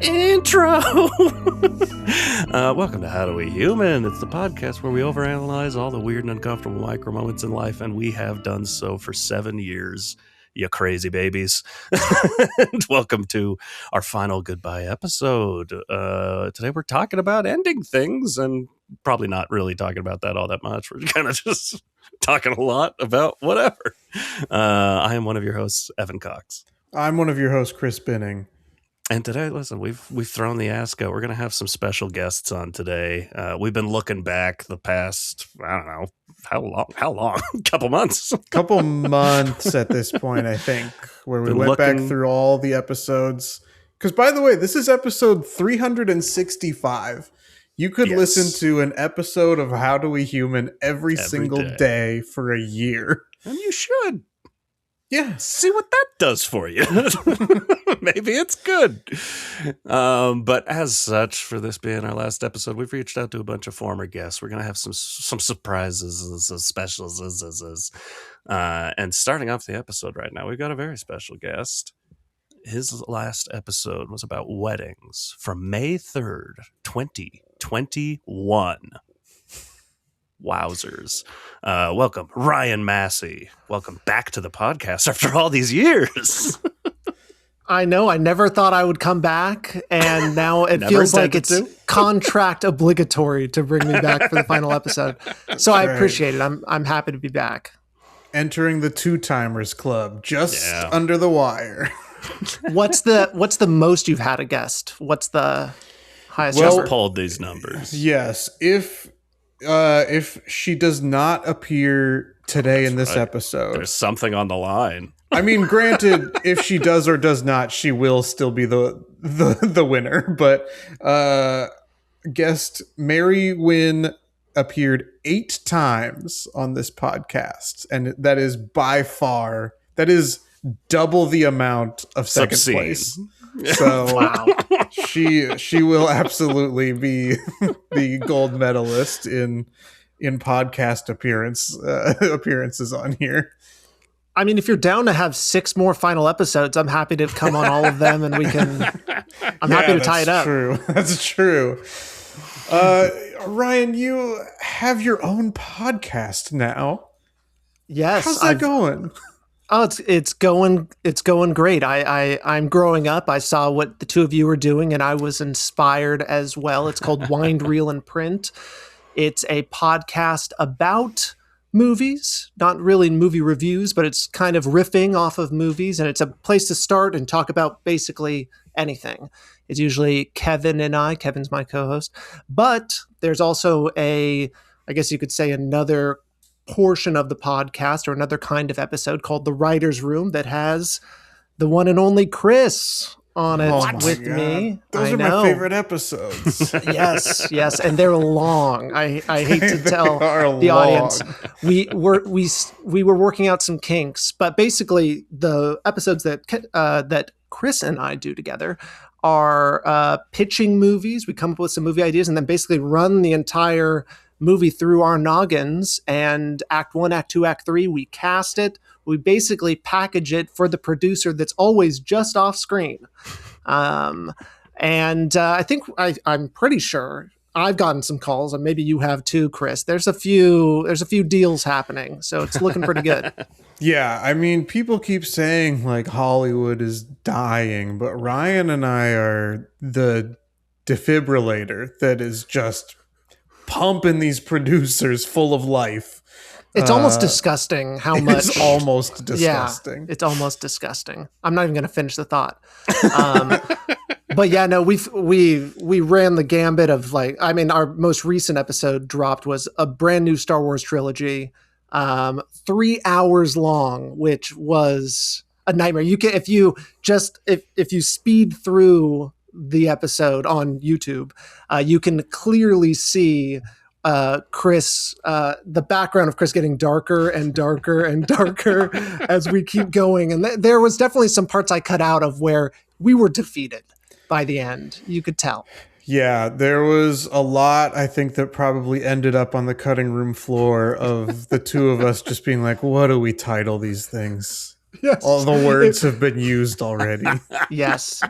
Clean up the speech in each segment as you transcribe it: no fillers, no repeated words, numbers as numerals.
Intro! Welcome to HowDoWeHuman. It's the podcast where we overanalyze all the weird and uncomfortable micro moments in life, and we have done so for 7 years, you crazy babies. And welcome to our final goodbye episode. Today we're talking about ending things, and probably not really talking about that all that much. We're kind of just talking a lot about whatever. I am one of your hosts, Evan Cox. I'm one of your hosts, Chris Binning. And today, listen, we've thrown the ask out. We're going to have some special guests on today. We've been looking back the past, I don't know, how long? Couple months At this point, I think, where we went back through all the episodes. Because, by the way, this is episode 365. You could listen to an episode of HowDoWeHuman every single day for a year. And you should. Yeah. See what that does for you. Maybe it's good. But as such, for this being our last episode, we've reached out to a bunch of former guests. We're going to have some surprises, specials. And starting off the episode right now, we've got a very special guest. His last episode was about weddings from May 3rd, 2021. Wowzers. Welcome, Ryan Massey. Welcome back to the podcast after all these years. I know. I never thought I would come back, and now it feels like it's contract obligatory to bring me back for the final episode. So I appreciate it. I'm happy to be back. Entering the two-timers club, just under the wire. What's the most you've had a guest? What's the highest? Well, number? Pulled these numbers. Yes, if she does not appear today in this episode, there's something on the line. I mean, granted, if she does or does not, she will still be the winner. But guest Mary Wynn appeared 8 times on this podcast, and that is by far double the amount of second place. So wow. She will absolutely be the gold medalist in podcast appearances on here. I mean, if you're down to have 6 more final episodes, I'm happy to come on all of them, and we can. I'm happy to tie it up. That's true. Ryan, you have your own podcast now. Yes. How's that going? Oh, it's going great. I'm growing up. I saw what the two of you were doing, and I was inspired as well. It's called Wind, Reel, and Print. It's a podcast about movies, not really movie reviews, but it's kind of riffing off of movies, and it's a place to start and talk about basically anything. It's usually Kevin and I. Kevin's my co-host, but there's also I guess you could say another portion of the podcast or another kind of episode called The Writer's Room that has the one and only Chris on it with me. Those are my favorite episodes. Yes, and they're long. I hate to tell the audience. We were working out some kinks, but basically the episodes that Chris and I do together are pitching movies. We come up with some movie ideas and then basically run the entire movie through our noggins, and act 1, act 2, act 3, we cast it. We basically package it for the producer that's always just off screen. And I think I'm pretty sure I've gotten some calls, and maybe you have too, Chris. There's a few deals happening, so it's looking pretty good. Yeah, I mean, people keep saying like Hollywood is dying, but Ryan and I are the defibrillator that is just pumping these producers full of life. It's almost disgusting how much. It's almost disgusting. Yeah, it's almost disgusting. I'm not even going to finish the thought. But yeah, no, we ran the gambit of our most recent episode dropped was a brand new Star Wars trilogy, 3 hours long, which was a nightmare. You can if you speed through the episode on YouTube, you can clearly see Chris, the background of Chris getting darker and darker and darker as we keep going. And there was definitely some parts I cut out of where we were defeated by the end. You could tell. Yeah, there was a lot, I think, that probably ended up on the cutting room floor of the two of us just being like, what do we title these things? Yes. All the words have been used already. Yes.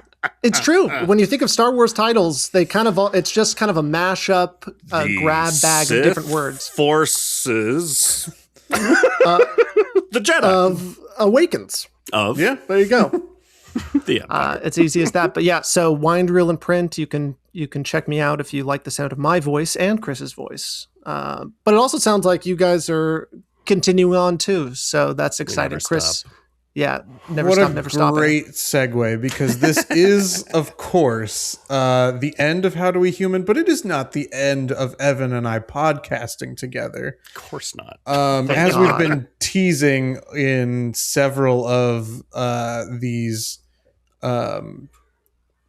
It's true. When you think of Star Wars titles, it's just kind of a mashup, grab bag Sith of different words. Forces. The Jedi. Of Awakens. Yeah, there you go. It's easy as that. But yeah, so Wind, Reel, and Print, you can check me out if you like the sound of my voice and Chris's voice. But it also sounds like you guys are continuing on too. So that's exciting. Chris. Stop. Yeah, never stop. What a great segue, because this is, of course, the end of How Do We Human, but it is not the end of Evan and I podcasting together. Of course not. As we've been teasing in several of these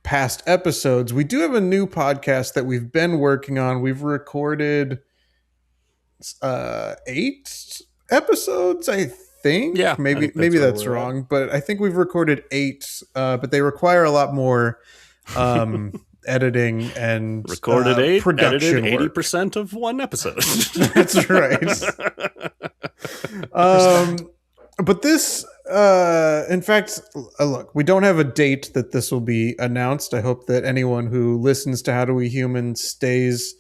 past episodes, we do have a new podcast that we've been working on. We've recorded 8 episodes, I think. Yeah, maybe that's wrong, but I think we've recorded 8, but they require a lot more editing and recorded 8, production edited 80% of one episode. That's right. But this, in fact, look, we don't have a date that this will be announced. I hope that anyone who listens to How Do We Human stays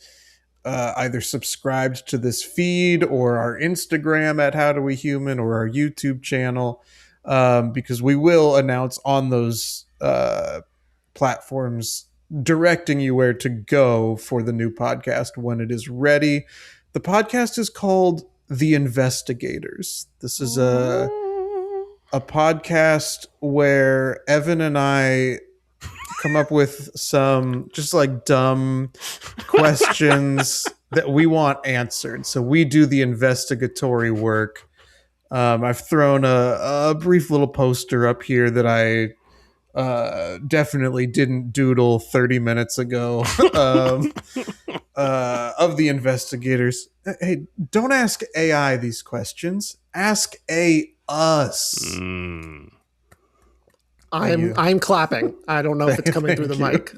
either subscribed to this feed or our Instagram at How Do We Human or our YouTube channel, because we will announce on those platforms directing you where to go for the new podcast when it is ready. The podcast is called The Investigators. This is a podcast where Evan and I come up with some just like dumb questions that we want answered. So we do the investigatory work. I've thrown a brief little poster up here that I definitely didn't doodle 30 minutes ago of the investigators. Hey, don't ask AI these questions. Ask us. I'm clapping. I don't know if it's coming through the mic.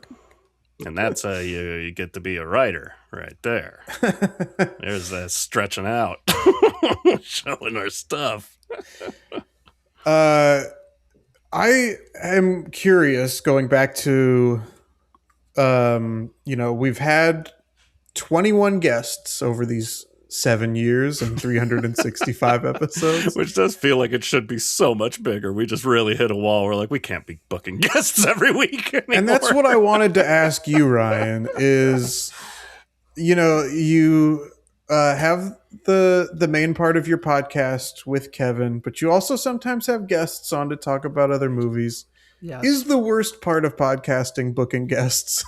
And that's how you get to be a writer right there. There's that stretching out, showing our stuff. I am curious, going back to, we've had 21 guests over these 7 years and 365 episodes. Which does feel like it should be so much bigger. We just really hit a wall. We're like, we can't be booking guests every week anymore. And that's what I wanted to ask you, Ryan, is, you have the main part of your podcast with Kevin, but you also sometimes have guests on to talk about other movies. Yes. Is the worst part of podcasting booking guests?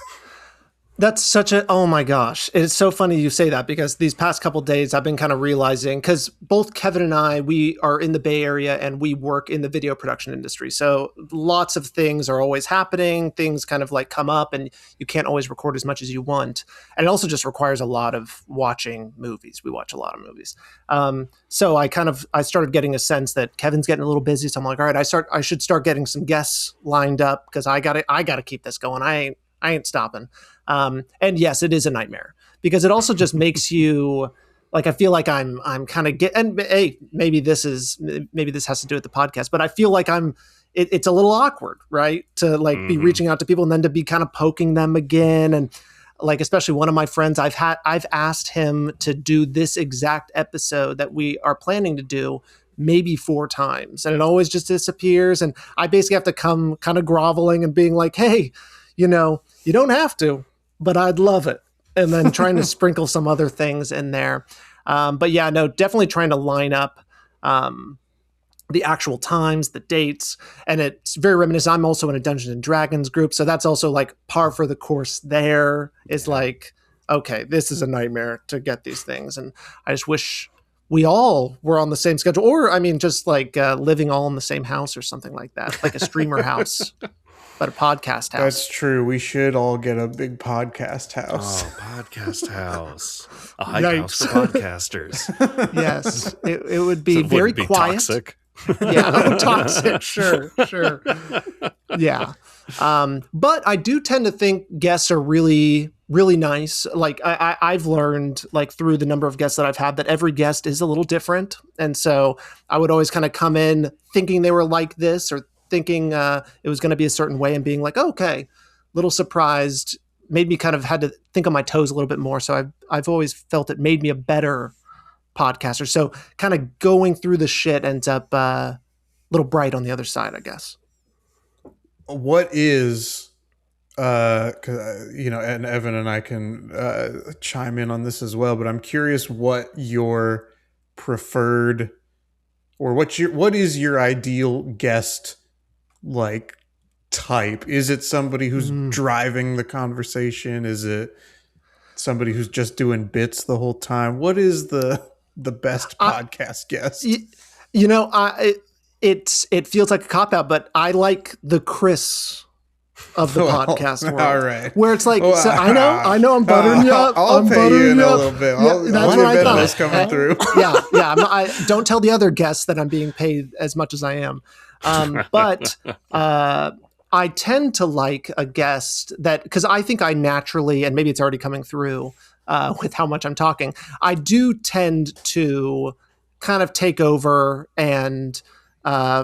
That's oh my gosh. It's so funny you say that, because these past couple of days I've been kind of realizing, because both Kevin and I, we are in the Bay Area and we work in the video production industry. So lots of things are always happening. Things kind of like come up and you can't always record as much as you want. And it also just requires a lot of watching movies. We watch a lot of movies. So I started getting a sense that Kevin's getting a little busy. So I'm like, all right, I should start getting some guests lined up, because I gotta keep this going. I ain't stopping. And yes, it is a nightmare, because it also just makes you like, I feel like I'm kind of and hey, maybe this has to do with the podcast, but I feel like it's a little awkward, right? To like be reaching out to people and then to be kind of poking them again. And like, especially one of my friends, I've asked him to do this exact episode that we are planning to do maybe 4 times, and it always just disappears. And I basically have to come kind of groveling and being like, hey, you don't have to, but I'd love it. And then trying to sprinkle some other things in there. But yeah, no, definitely trying to line up the actual times, the dates. And it's very reminiscent. I'm also in a Dungeons and Dragons group. So that's also like par for the course there. Is like, okay, this is a nightmare to get these things. And I just wish we all were on the same schedule. Or, I mean, just like living all in the same house or something like that. Like a streamer house. But a podcast house. That's true. We should all get a big podcast house. Oh, podcast house. A hype house for podcasters. Yes. It would be very quiet. Toxic. Yeah, toxic. Sure. Yeah. But I do tend to think guests are really, really nice. Like I've learned, like through the number of guests that I've had, that every guest is a little different. And so I would always kind of come in thinking they were like this or thinking it was going to be a certain way and being like, oh, okay, little surprised, made me kind of had to think on my toes a little bit more. So I've always felt it made me a better podcaster. So kind of going through the shit ends up a little bright on the other side, I guess. What is, and Evan and I can chime in on this as well, but I'm curious what your preferred or what is your ideal guest like type? Is it somebody who's driving the conversation? Is it somebody who's just doing bits the whole time? What is the best podcast guest? It feels like a cop-out, but I like the Chris of the podcast world. All right. Where it's like, I know I'm buttering you up. I'll pay you in a little bit. That's what I thought. Is coming through. Yeah. I don't tell the other guests that I'm being paid as much as I am. But I tend to like a guest that, because I think I naturally, and maybe it's already coming through with how much I'm talking, I do tend to kind of take over and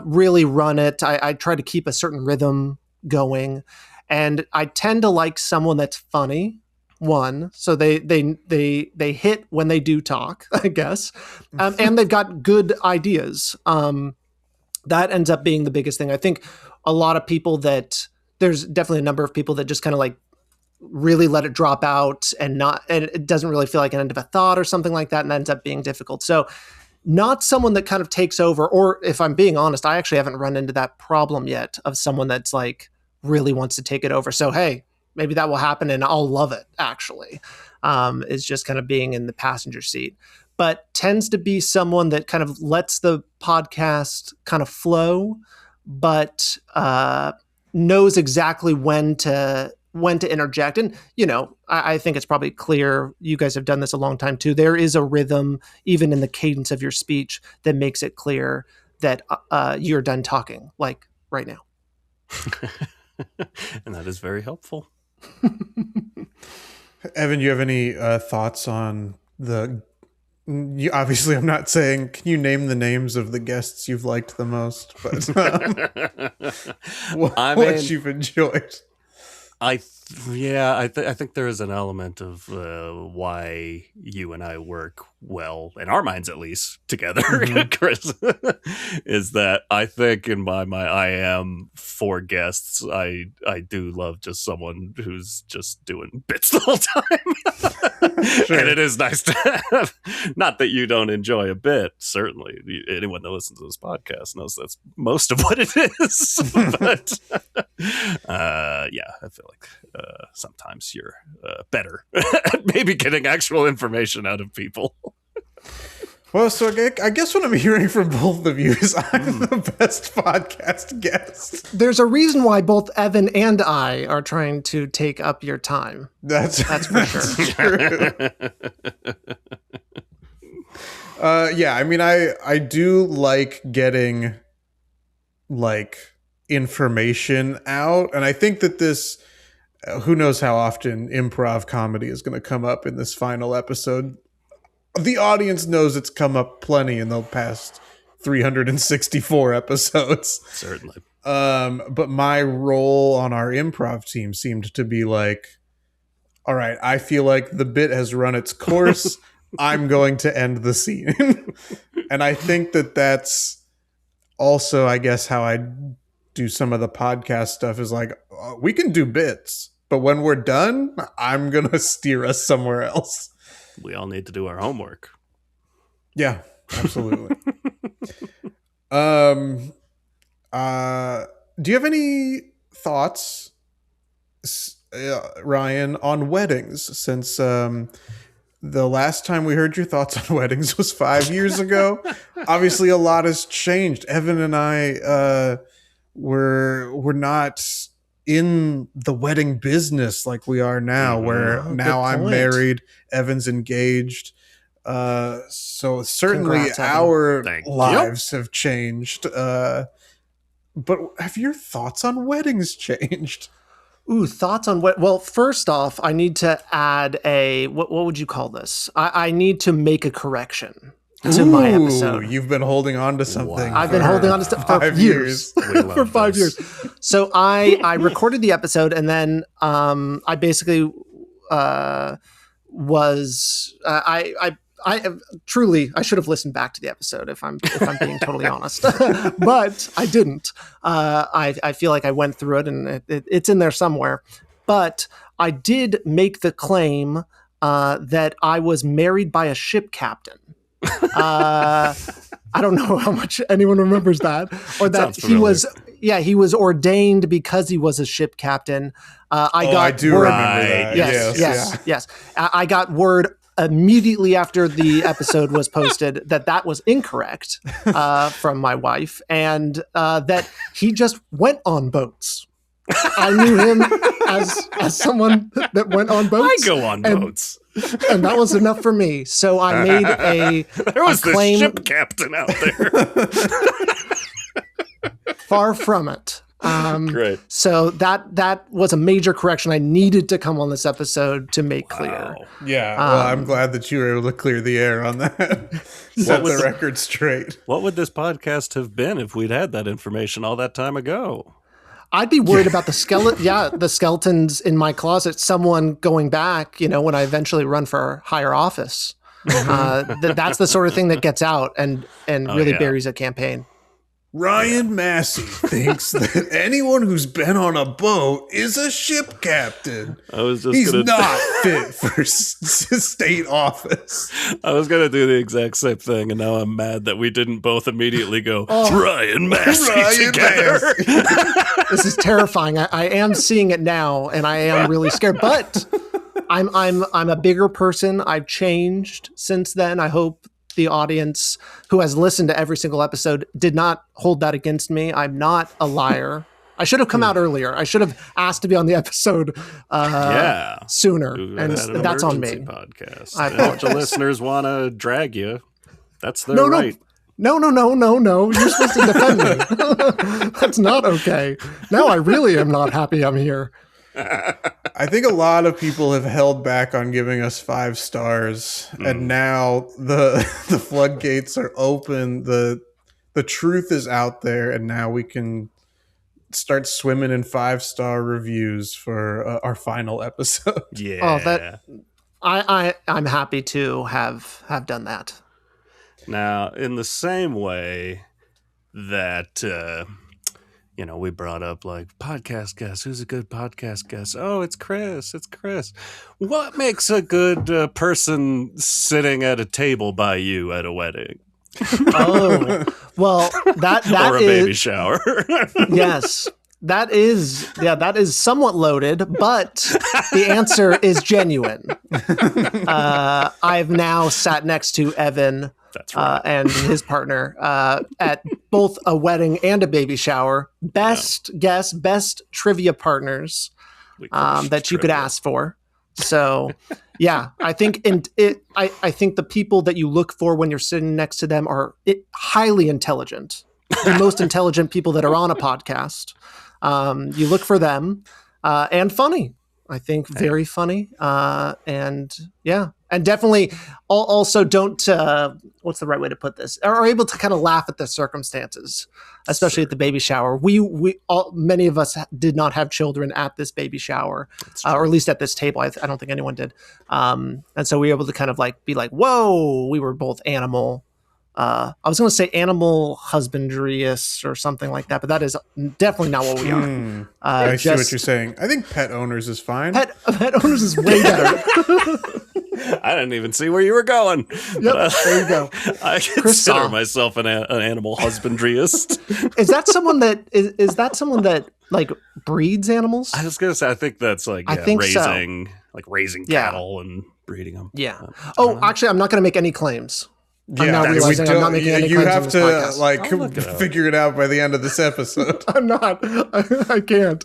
really run it. I try to keep a certain rhythm going, and I tend to like someone that's funny. So they hit when they do talk, I guess, and they've got good ideas. That ends up being the biggest thing. I think a lot of people there's definitely a number of people that just kind of like really let it drop out and it doesn't really feel like an end of a thought or something like that, and ends up being difficult. So not someone that kind of takes over, or if I'm being honest, I actually haven't run into that problem yet of someone that's like really wants to take it over. So, hey, maybe that will happen and I'll love it, actually. Is just kind of being in the passenger seat, but tends to be someone that kind of lets the podcast kind of flow, but knows exactly when to interject. And, I think it's probably clear, you guys have done this a long time too. There is a rhythm, even in the cadence of your speech, that makes it clear that you're done talking, like right now. And that is very helpful. Evan, you have any thoughts on obviously I'm not saying, can you name the names of the guests you've liked the most, but what you've enjoyed? I think there is an element of why you and I work well, in our minds at least, together, Chris, is that I think in my I am for guests. I do love just someone who's just doing bits the whole time. Sure. And it is nice to have, not that you don't enjoy a bit, certainly. Anyone that listens to this podcast knows that's most of what it is. But I feel like sometimes you're better at maybe getting actual information out of people. Well, so I guess what I'm hearing from both of you is I'm the best podcast guest. There's a reason why both Evan and I are trying to take up your time. That's for sure. I mean, I do like getting like information out, and I think that this, who knows how often improv comedy is going to come up in this final episode. The audience knows it's come up plenty in the past 364 episodes. Certainly. But my role on our improv team seemed to be like, all right, I feel like the bit has run its course. I'm going to end the scene. And I think that that's also, I guess, how I do some of the podcast stuff is like, we can do bits, but when we're done, I'm going to steer us somewhere else. We all need to do our homework. Yeah, absolutely. Do you have any thoughts, Ryan, on weddings? Since the last time we heard your thoughts on weddings was 5 years ago. Obviously, a lot has changed. Evan and I were not in the wedding business like we are now, where now I'm married, Evan's engaged. So certainly congrats, our lives have changed. But have your thoughts on weddings changed? Ooh, thoughts on what? Well, first off, I need to add what would you call this? I need to make a correction. to my episode. You've been holding on to something. I've been holding on to stuff for years. For 5 years. So I recorded the episode, and then I basically was I truly I should have listened back to the episode if I'm being totally honest, but I didn't. I feel like I went through it, and it's in there somewhere. But I did make the claim that I was married by a ship captain. I don't know how much anyone remembers that, or that he was ordained because he was a ship captain. I do remember that. Yes. I got word immediately after the episode was posted that was incorrect from my wife, and that he just went on boats. I knew him as someone that went on boats. I go on boats. And that was enough for me. So I made there was this ship captain out there. Far from it. Great. So that was a major correction I needed to come on this episode to make clear. Yeah. Well, I'm glad that you were able to clear the air on that. Set the record straight. What would this podcast have been if we'd had that information all that time ago? I'd be worried about the skeletons in my closet, someone going back, when I eventually run for higher office. That's the sort of thing that gets out and really buries a campaign. Ryan Massey thinks that anyone who's been on a boat is a ship captain. He's not fit for state office. I was going to do the exact same thing, and now I'm mad that we didn't both immediately go, Ryan Massey together. This is terrifying. I am seeing it now, and I am really scared, but I'm a bigger person. I've changed since then. I hope the audience who has listened to every single episode did not hold that against me. I'm not a liar. I should have come out earlier. I should have asked to be on the episode sooner. And that's on me. Podcast. I apologize. The listeners want to drag you. That's their right. No. You're supposed to defend me. That's not okay. Now I really am not happy I'm here. I think a lot of people have held back on giving us 5 stars, and now the floodgates are open. The truth is out there, and now we can start swimming in 5-star reviews for our final episode. Yeah. I'm happy to have done that. Now, in the same way that we brought up like podcast guest. Who's a good podcast guest? Oh, it's Chris. What makes a good person sitting at a table by you at a wedding? Oh, well, that or a baby shower. Yes, that is somewhat loaded, but the answer is genuine. I've now sat next to Evan. That's right. And his partner at both a wedding and a baby shower. Best guest, best trivia partners that you could ask for. So, I think I think the people that you look for when you're sitting next to them are highly intelligent. The most intelligent people that are on a podcast. You look for them and funny. I think very funny. And definitely also don't, what's the right way to put this? Are able to kind of laugh at the circumstances, especially at the baby shower. Many of us did not have children at this baby shower, or at least at this table. I don't think anyone did. And so we were able to kind of be like, whoa, we were both animal. I was going to say animal husbandry-ists or something like that, but that is definitely not what we are. I see what you're saying. I think pet owners is fine. Pet owners is way better. I didn't even see where you were going. Yep, there you go. I consider myself an animal husbandryist. Is that someone that like breeds animals? I was gonna say I think that's raising cattle and breeding them. Yeah. Actually, I'm not going to make any claims. I'm now realizing I'm not making any claims. You have to figure it out by the end of this episode. I'm not. I can't.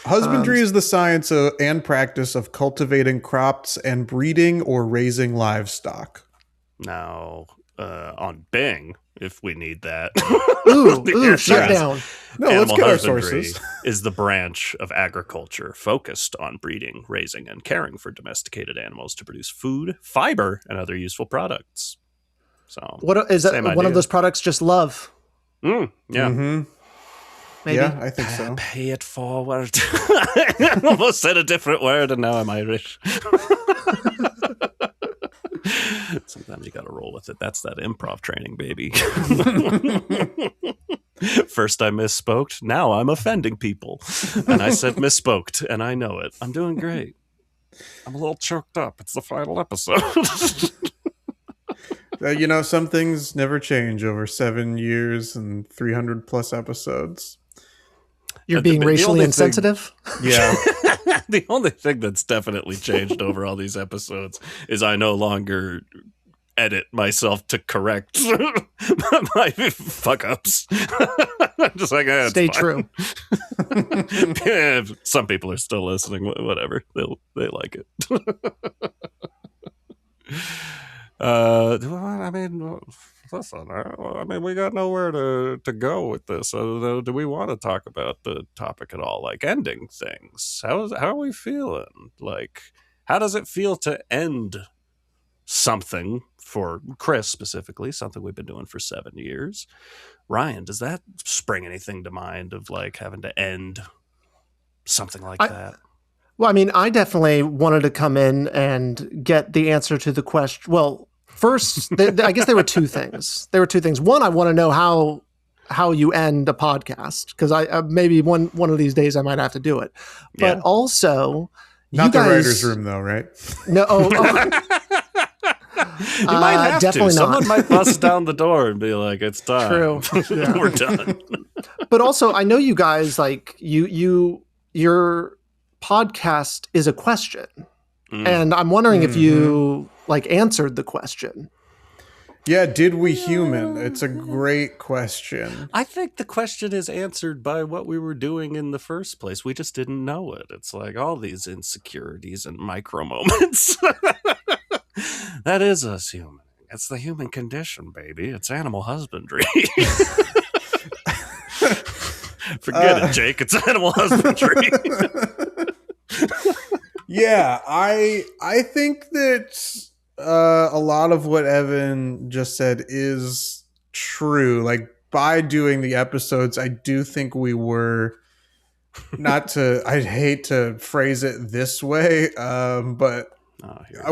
Husbandry is the science and practice of cultivating crops and breeding or raising livestock. Now, on Bing, if we need that. Ooh, shut down. No, let's get our sources. Is the branch of agriculture focused on breeding, raising, and caring for domesticated animals to produce food, fiber, and other useful products. So, what is that? One of those products just love? Yeah. Mm-hmm. Maybe. Yeah, I think so. Pay it forward. I almost said a different word, and now I'm Irish. Sometimes you got to roll with it. That's that improv training, baby. First I misspoke. Now I'm offending people. And I said misspoke, and I know it. I'm doing great. I'm a little choked up. It's the final episode. Some things never change over 7 years and 300 plus episodes. You're being racially insensitive? Yeah. The only thing that's definitely changed over all these episodes is I no longer edit myself to correct my fuck ups. I'm just like, stay true. Yeah, some people are still listening. Whatever, they like it. I mean, listen. I mean, we got nowhere to go with this. Do we want to talk about the topic at all? Like ending things. How are we feeling? Like, how does it feel to end something? For Chris specifically, something we've been doing for 7 years. Ryan, does that spring anything to mind of like having to end something like that? Well, I mean, I definitely wanted to come in and get the answer to the question. Well, first, I guess there were two things. One, I want to know how you end a podcast, because I maybe one of these days I might have to do it. But also, not the writer's room though, right? No. You might have definitely to. Not. Someone might bust down the door and be like, "It's time. True. Yeah. We're done." But also, I know you guys like your podcast is a question, and I'm wondering if you like answered the question. Yeah, did we human? It's a great question. I think the question is answered by what we were doing in the first place. We just didn't know it. It's like all these insecurities and micro moments. That is us human. It's the human condition, baby. It's animal husbandry. Forget it, Jake. It's animal husbandry. Yeah, I think that a lot of what Evan just said is true. Like, by doing the episodes, I do think we were I'd hate to phrase it this way, but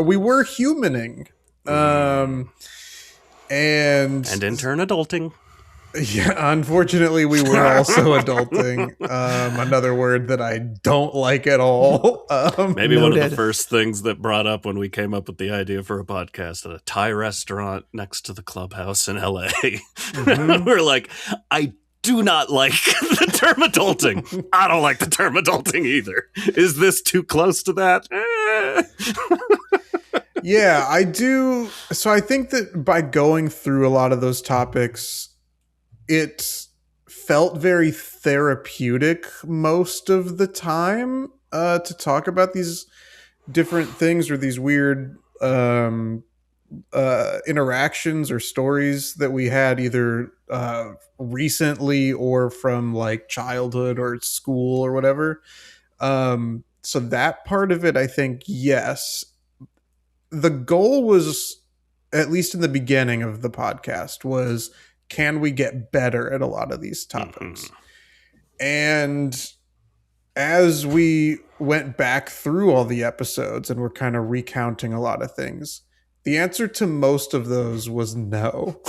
we were humaning. And in turn adulting. Yeah, unfortunately we were also adulting. Another word that I don't like at all. Maybe one of the first things that brought up when we came up with the idea for a podcast at a Thai restaurant next to the clubhouse in LA. We're like, I do not like the term adulting. I don't like the term adulting either. Is this too close to that? Yeah, I do. So I think that by going through a lot of those topics, it felt very therapeutic most of the time to talk about these different things or these weird interactions or stories that we had either recently or from like childhood or school or whatever. So that part of it, I think, yes. The goal was, at least in the beginning of the podcast, was can we get better at a lot of these topics? And as we went back through all the episodes and we're kind of recounting a lot of things, the answer to most of those was no.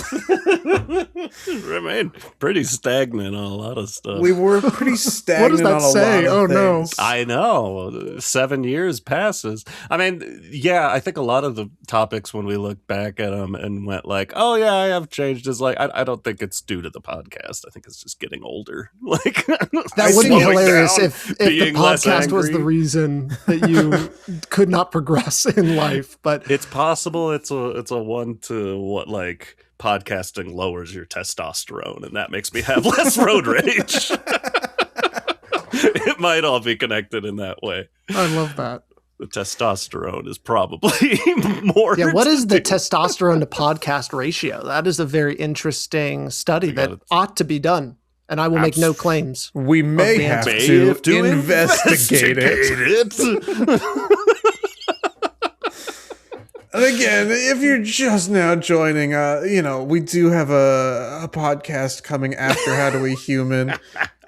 Remained pretty stagnant on a lot of stuff. We were pretty stagnant. What does that on a say? lot of things. No. I know. 7 years passes. I mean, yeah, I think a lot of the topics when we look back at them and went like, oh yeah, I have changed, is like, I don't think it's due to the podcast. I think it's just getting older. Like that would be hilarious if the being less podcast was the angry. reason that you could not progress in life. But It's possible it's a one to what, like podcasting lowers your testosterone and that makes me have less road rage. It might all be connected in that way. I love that. The testosterone is probably more. Yeah, what is the testosterone to podcast ratio? That is a very interesting study that ought to be done. And I will make no claims. We may have to investigate it. And again, if you're just now joining, we do have a podcast coming after HowDoWeHuman.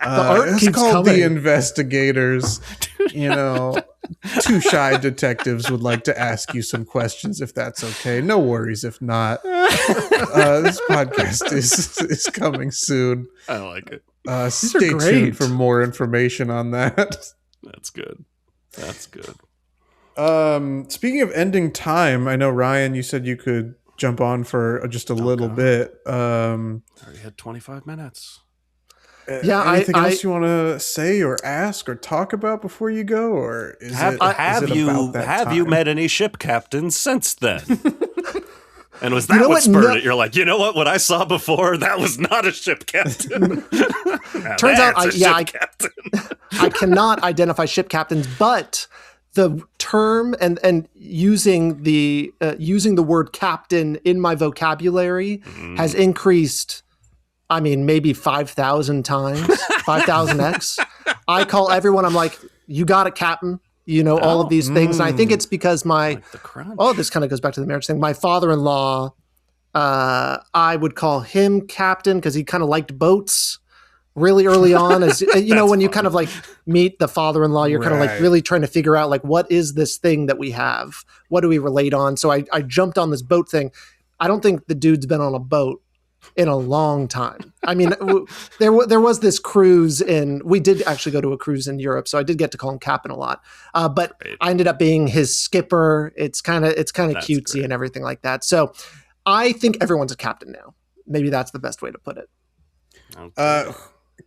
It's called The Investigators. Two shy detectives would like to ask you some questions, if that's okay. No worries if not. This podcast is coming soon. I like it. Stay tuned for more information on that. That's good. Speaking of ending time, I know, Ryan, you said you could jump on for just a little bit. I already had 25 minutes. Anything else you want to say or ask or talk about before you go, or have you met any ship captains since then? And was that what spurred it? You're like, you know what I saw before, that was not a ship captain. Turns out, I cannot identify ship captains, but the term and using the word captain in my vocabulary has increased. I mean, maybe 5,000 times, 5,000x. I call everyone, I'm like, you got it, Captain. All of these things. And I think it's because this kind of goes back to the marriage thing. My father-in-law, I would call him Captain because he kind of liked boats really early on. As when you kind of like meet the father-in-law, you're kind of like really trying to figure out like, what is this thing that we have? What do we relate on? So I jumped on this boat thing. I don't think the dude's been on a boat in a long time. I mean, there was this cruise we did actually go to a cruise in Europe, so I did get to call him Captain a lot. But I ended up being his skipper. It's kind of cutesy and everything like that. So I think everyone's a captain now. Maybe that's the best way to put it. Okay.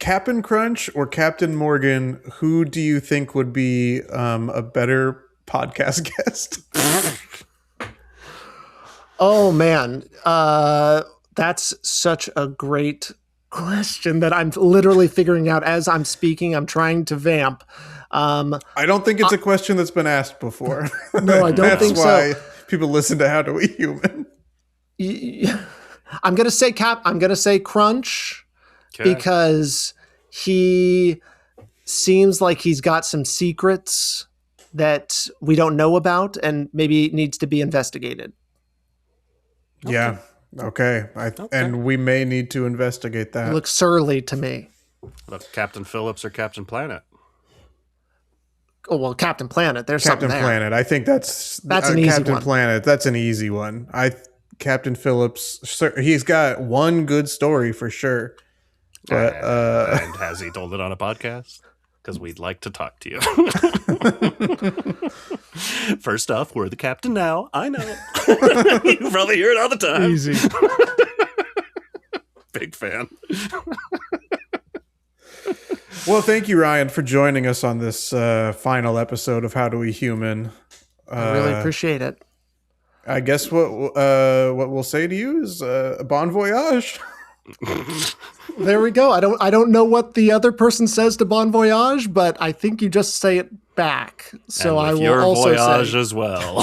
Captain Crunch or Captain Morgan, who do you think would be a better podcast guest? Oh, man. That's such a great question that I'm literally figuring out as I'm speaking. I'm trying to vamp. I don't think it's a question that's been asked before. No, I don't think so. That's why people listen to HowDoWeHuman. I'm going to say Crunch because he seems like he's got some secrets that we don't know about and maybe needs to be investigated. Yeah. Okay. And we may need to investigate that. It looks surly to me. Look, Captain Phillips or Captain Planet? Oh, well, Captain Planet. There's Captain something there. Planet. I think that's an easy Captain one. Planet. That's an easy one. Captain Phillips, he's got one good story for sure. But, and has he told it on a podcast? Because we'd like to talk to you. First off, we're the captain now. I know. You probably hear it all the time. Easy. Big fan. Well, thank you, Ryan, for joining us on this final episode of HowDoWeHuman. I really appreciate it. I guess what we'll say to you is bon voyage. There we go. I don't know what the other person says to bon voyage, but I think you just say it back. So I will also voyage say as well.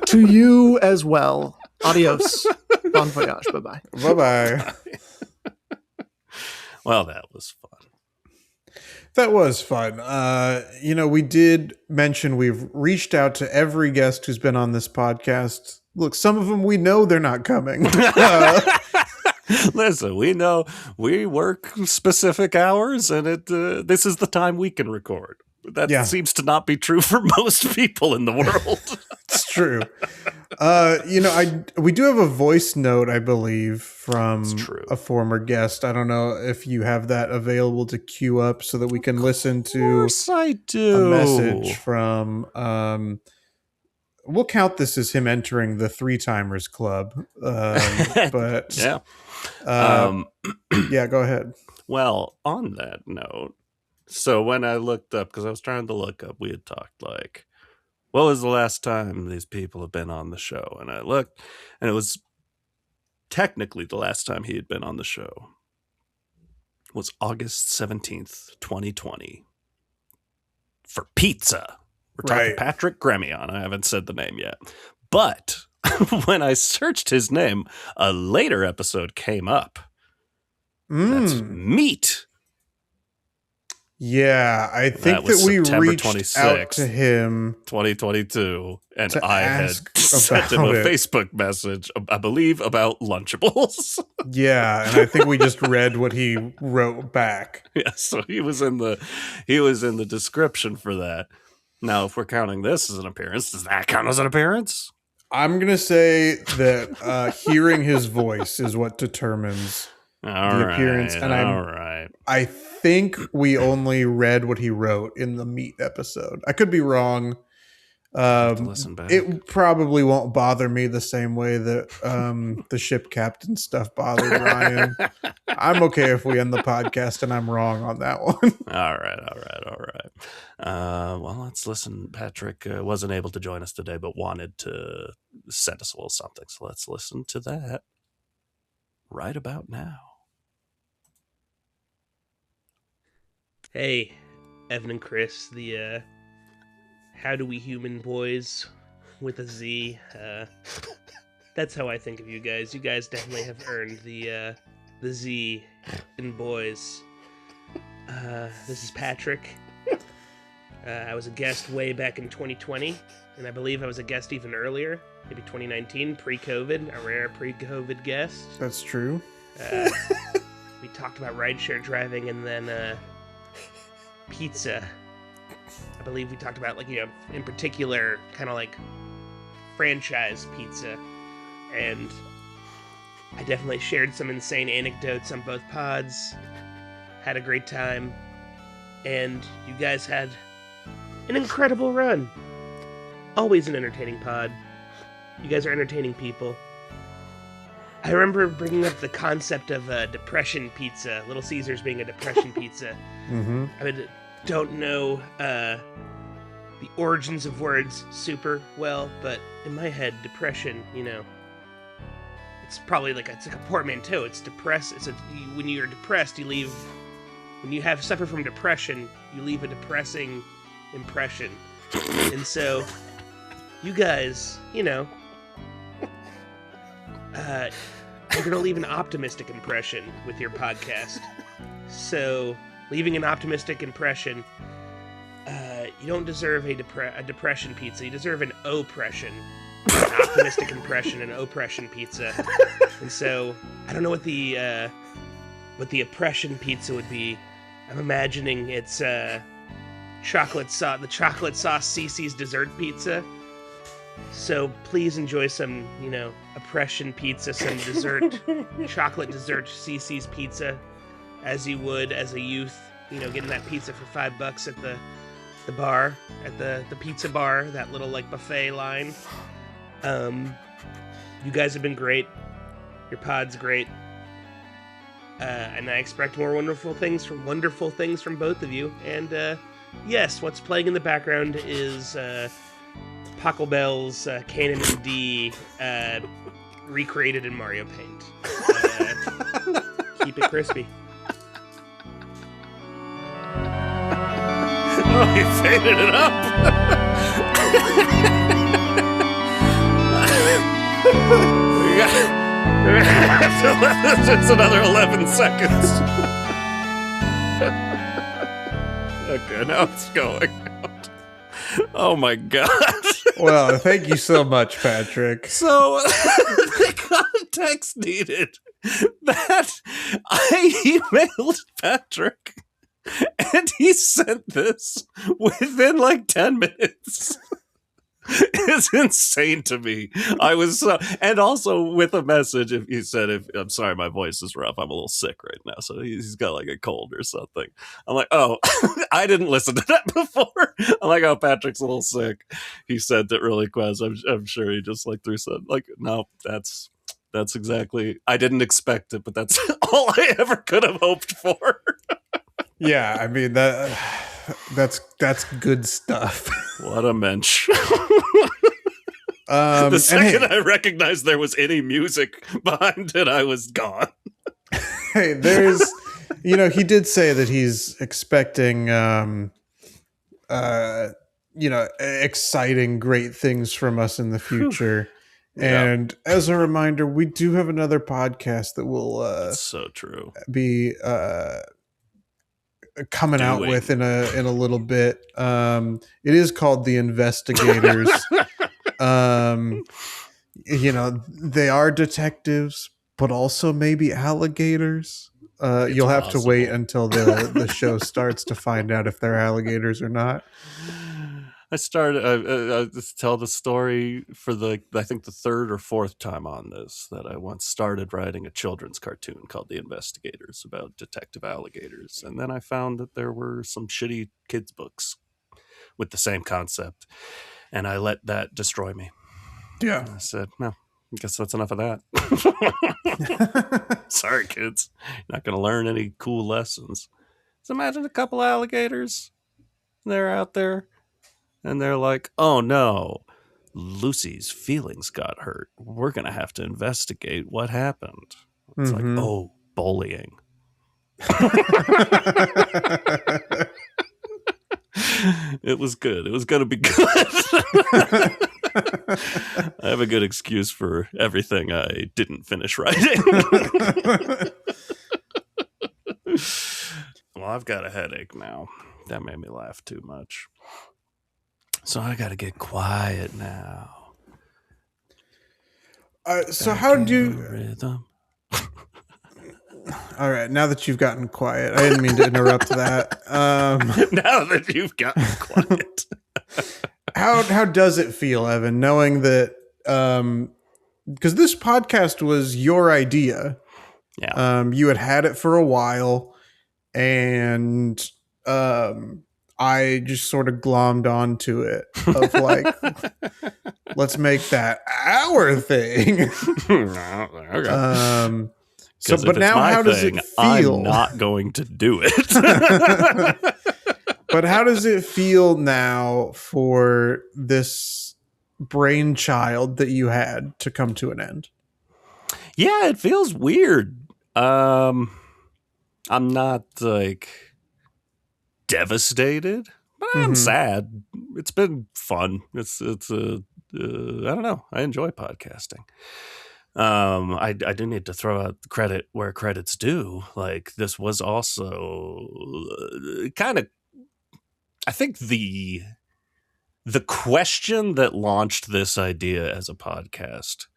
to you as well. Adios. Bon voyage. Bye-bye. Bye-bye. Well, that was fun. That was fun. We did mention we've reached out to every guest who's been on this podcast. Look, some of them we know they're not coming. Listen, we know we work specific hours, and this is the time we can record. That seems to not be true for most people in the world. It's true. We do have a voice note, I believe, from a former guest. I don't know if you have that available to queue up so that we can listen to I do. A message from... we'll count this as him entering the Three Timers Club. But yeah. Yeah, go ahead. Well, on that note, so when I looked up, because I was trying to look up, we had talked like, what was the last time these people have been on the show? And I looked, and it was technically the last time he had been on the show was August 17th, 2020 for pizza. We're talking Patrick Gremillion. I haven't said the name yet. But when I searched his name, a later episode came up. That's Meat. Yeah, I think that we reached 26, out to him 2022, and I had sent him a Facebook message, I believe, about Lunchables. Yeah, and I think we just read what he wrote back. Yeah, so he was in the description for that. Now, if we're counting this as an appearance, does that count as an appearance? I'm gonna say that hearing his voice is what determines the appearance, and I think we only read what he wrote in the Meat episode. I could be wrong. Listen back. It probably won't bother me the same way that the ship captain stuff bothered Ryan. I'm okay if we end the podcast and I'm wrong on that one. All right. Well, let's listen. Patrick wasn't able to join us today, but wanted to send us a little something. So let's listen to that right about now. Hey, Evan and Chris, the HowDoWeHuman boys with a Z. That's how I think of you guys. You guys definitely have earned the Z in boys. This is Patrick. I was a guest way back in 2020, and I believe I was a guest even earlier, maybe 2019, pre-COVID, a rare pre-COVID guest. That's true. We talked about rideshare driving and then pizza. I believe we talked about, in particular, kind of like franchise pizza. And I definitely shared some insane anecdotes on both pods. Had a great time. And you guys had an incredible run. Always an entertaining pod. You guys are entertaining people. I remember bringing up the concept of depression pizza. Little Caesars being a depression pizza. Mm-hmm. I don't know the origins of words super well, but in my head, depression, it's probably it's like a portmanteau. It's depressed. When you're depressed, you leave. When you suffer from depression, you leave a depressing impression. And so, you guys, you're gonna leave an optimistic impression with your podcast. So, leaving an optimistic impression, you don't deserve a depression pizza. You deserve an oppression. An optimistic impression, an oppression pizza. And so, I don't know what the oppression pizza would be. I'm imagining it's the chocolate sauce CC's dessert pizza. So please enjoy some, oppression pizza, some dessert, chocolate dessert CC's pizza, as you would as a youth, getting that pizza for $5 at the bar, at the pizza bar, that little buffet line. You guys have been great. Your pod's great. And I expect more wonderful things from both of you. And yes, what's playing in the background is Paco Bell's Canon in D recreated in Mario Paint. Keep it crispy. Oh, he faded it up. We're gonna have to let this just another 11 seconds. Okay, now it's going out. Oh my god. Well, thank you so much, Patrick. So, the context needed that I emailed Patrick and he sent this within 10 minutes. It's insane to me. I was and also with a message. If he said, I'm sorry, my voice is rough. I'm a little sick right now, so he's got a cold or something. I'm like, oh, I didn't listen to that before. I'm like, oh, Patrick's a little sick. He sent it really quick. I'm sure he just threw some no, that's exactly. I didn't expect it, but that's all I ever could have hoped for. Yeah, I mean that's good stuff. What a mensch. The second I recognized there was any music behind it, I was gone. Hey, there's, he did say that he's expecting, exciting, great things from us in the future. And as a reminder, we do have another podcast that will That's so true. Be coming out with in a little bit. It is called The Investigators. They are detectives, but also maybe alligators. You'll have to wait until the show starts to find out if they're alligators or not. I started tell the story for I think the third or fourth time on this, that I once started writing a children's cartoon called The Investigators about detective alligators. And then I found that there were some shitty kids books with the same concept. And I let that destroy me. Yeah. And I said, no, I guess that's enough of that. Sorry, kids. You're not going to learn any cool lessons. So imagine a couple alligators. They're out there. And they're like, oh no, Lucy's feelings got hurt. We're going to have to investigate what happened. It's like, oh, bullying. It was good. It was going to be good. I have a good excuse for everything I didn't finish writing. Well, I've got a headache now. That made me laugh too much. So I got to get quiet now. So how do you... Rhythm. All right, now that you've gotten quiet, I didn't mean to interrupt that. Now that you've gotten quiet. How does it feel, Evan, knowing that... because this podcast was your idea. Yeah. You had it for a while, and... I just sort of glommed onto it of like, let's make that our thing. Okay. But now how does it feel? I'm not going to do it. But how does it feel now for this brainchild that you had to come to an end? Yeah, it feels weird. I'm not like devastated, but I'm sad. It's been fun. It's I don't know. I enjoy podcasting. I do need to throw out the credit where credit's due. Like, this was also kind of, I think the question that launched this idea as a podcast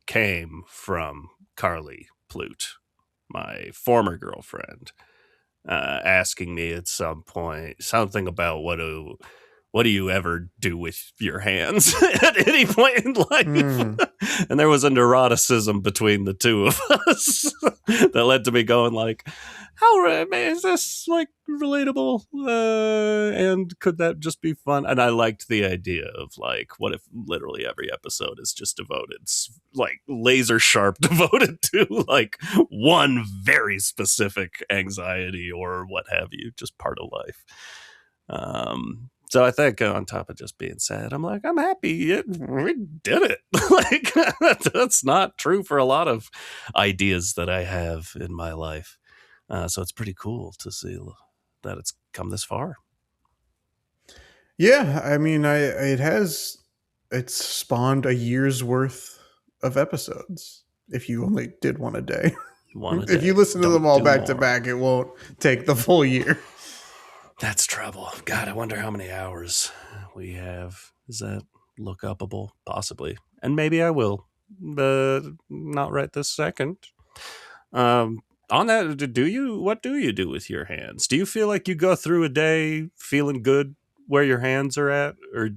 came from Carly Plute, my former girlfriend. Asking me at some point something about what do you ever do with your hands at any point in life? And there was a neuroticism between the two of us that led to me going like, how is this like relatable? And could that just be fun? And I liked the idea of like, what if literally every episode is just devoted, like laser sharp devoted to like one very specific anxiety or what have you, just part of life. So I think on top of just being sad, I'm like, I'm happy we did it. Like, that's not true for a lot of ideas that I have in my life. So it's pretty cool to see that it's come this far. Yeah, I mean, it's spawned a year's worth of episodes. If you only did one a day. If you listen to them all back to back, it won't take the full year. That's trouble. God, I wonder how many hours we have. Is that look upable? Possibly. And maybe I will, but not right this second. On that, what do you do with your hands? Do you feel like you go through a day feeling good where your hands are at? Or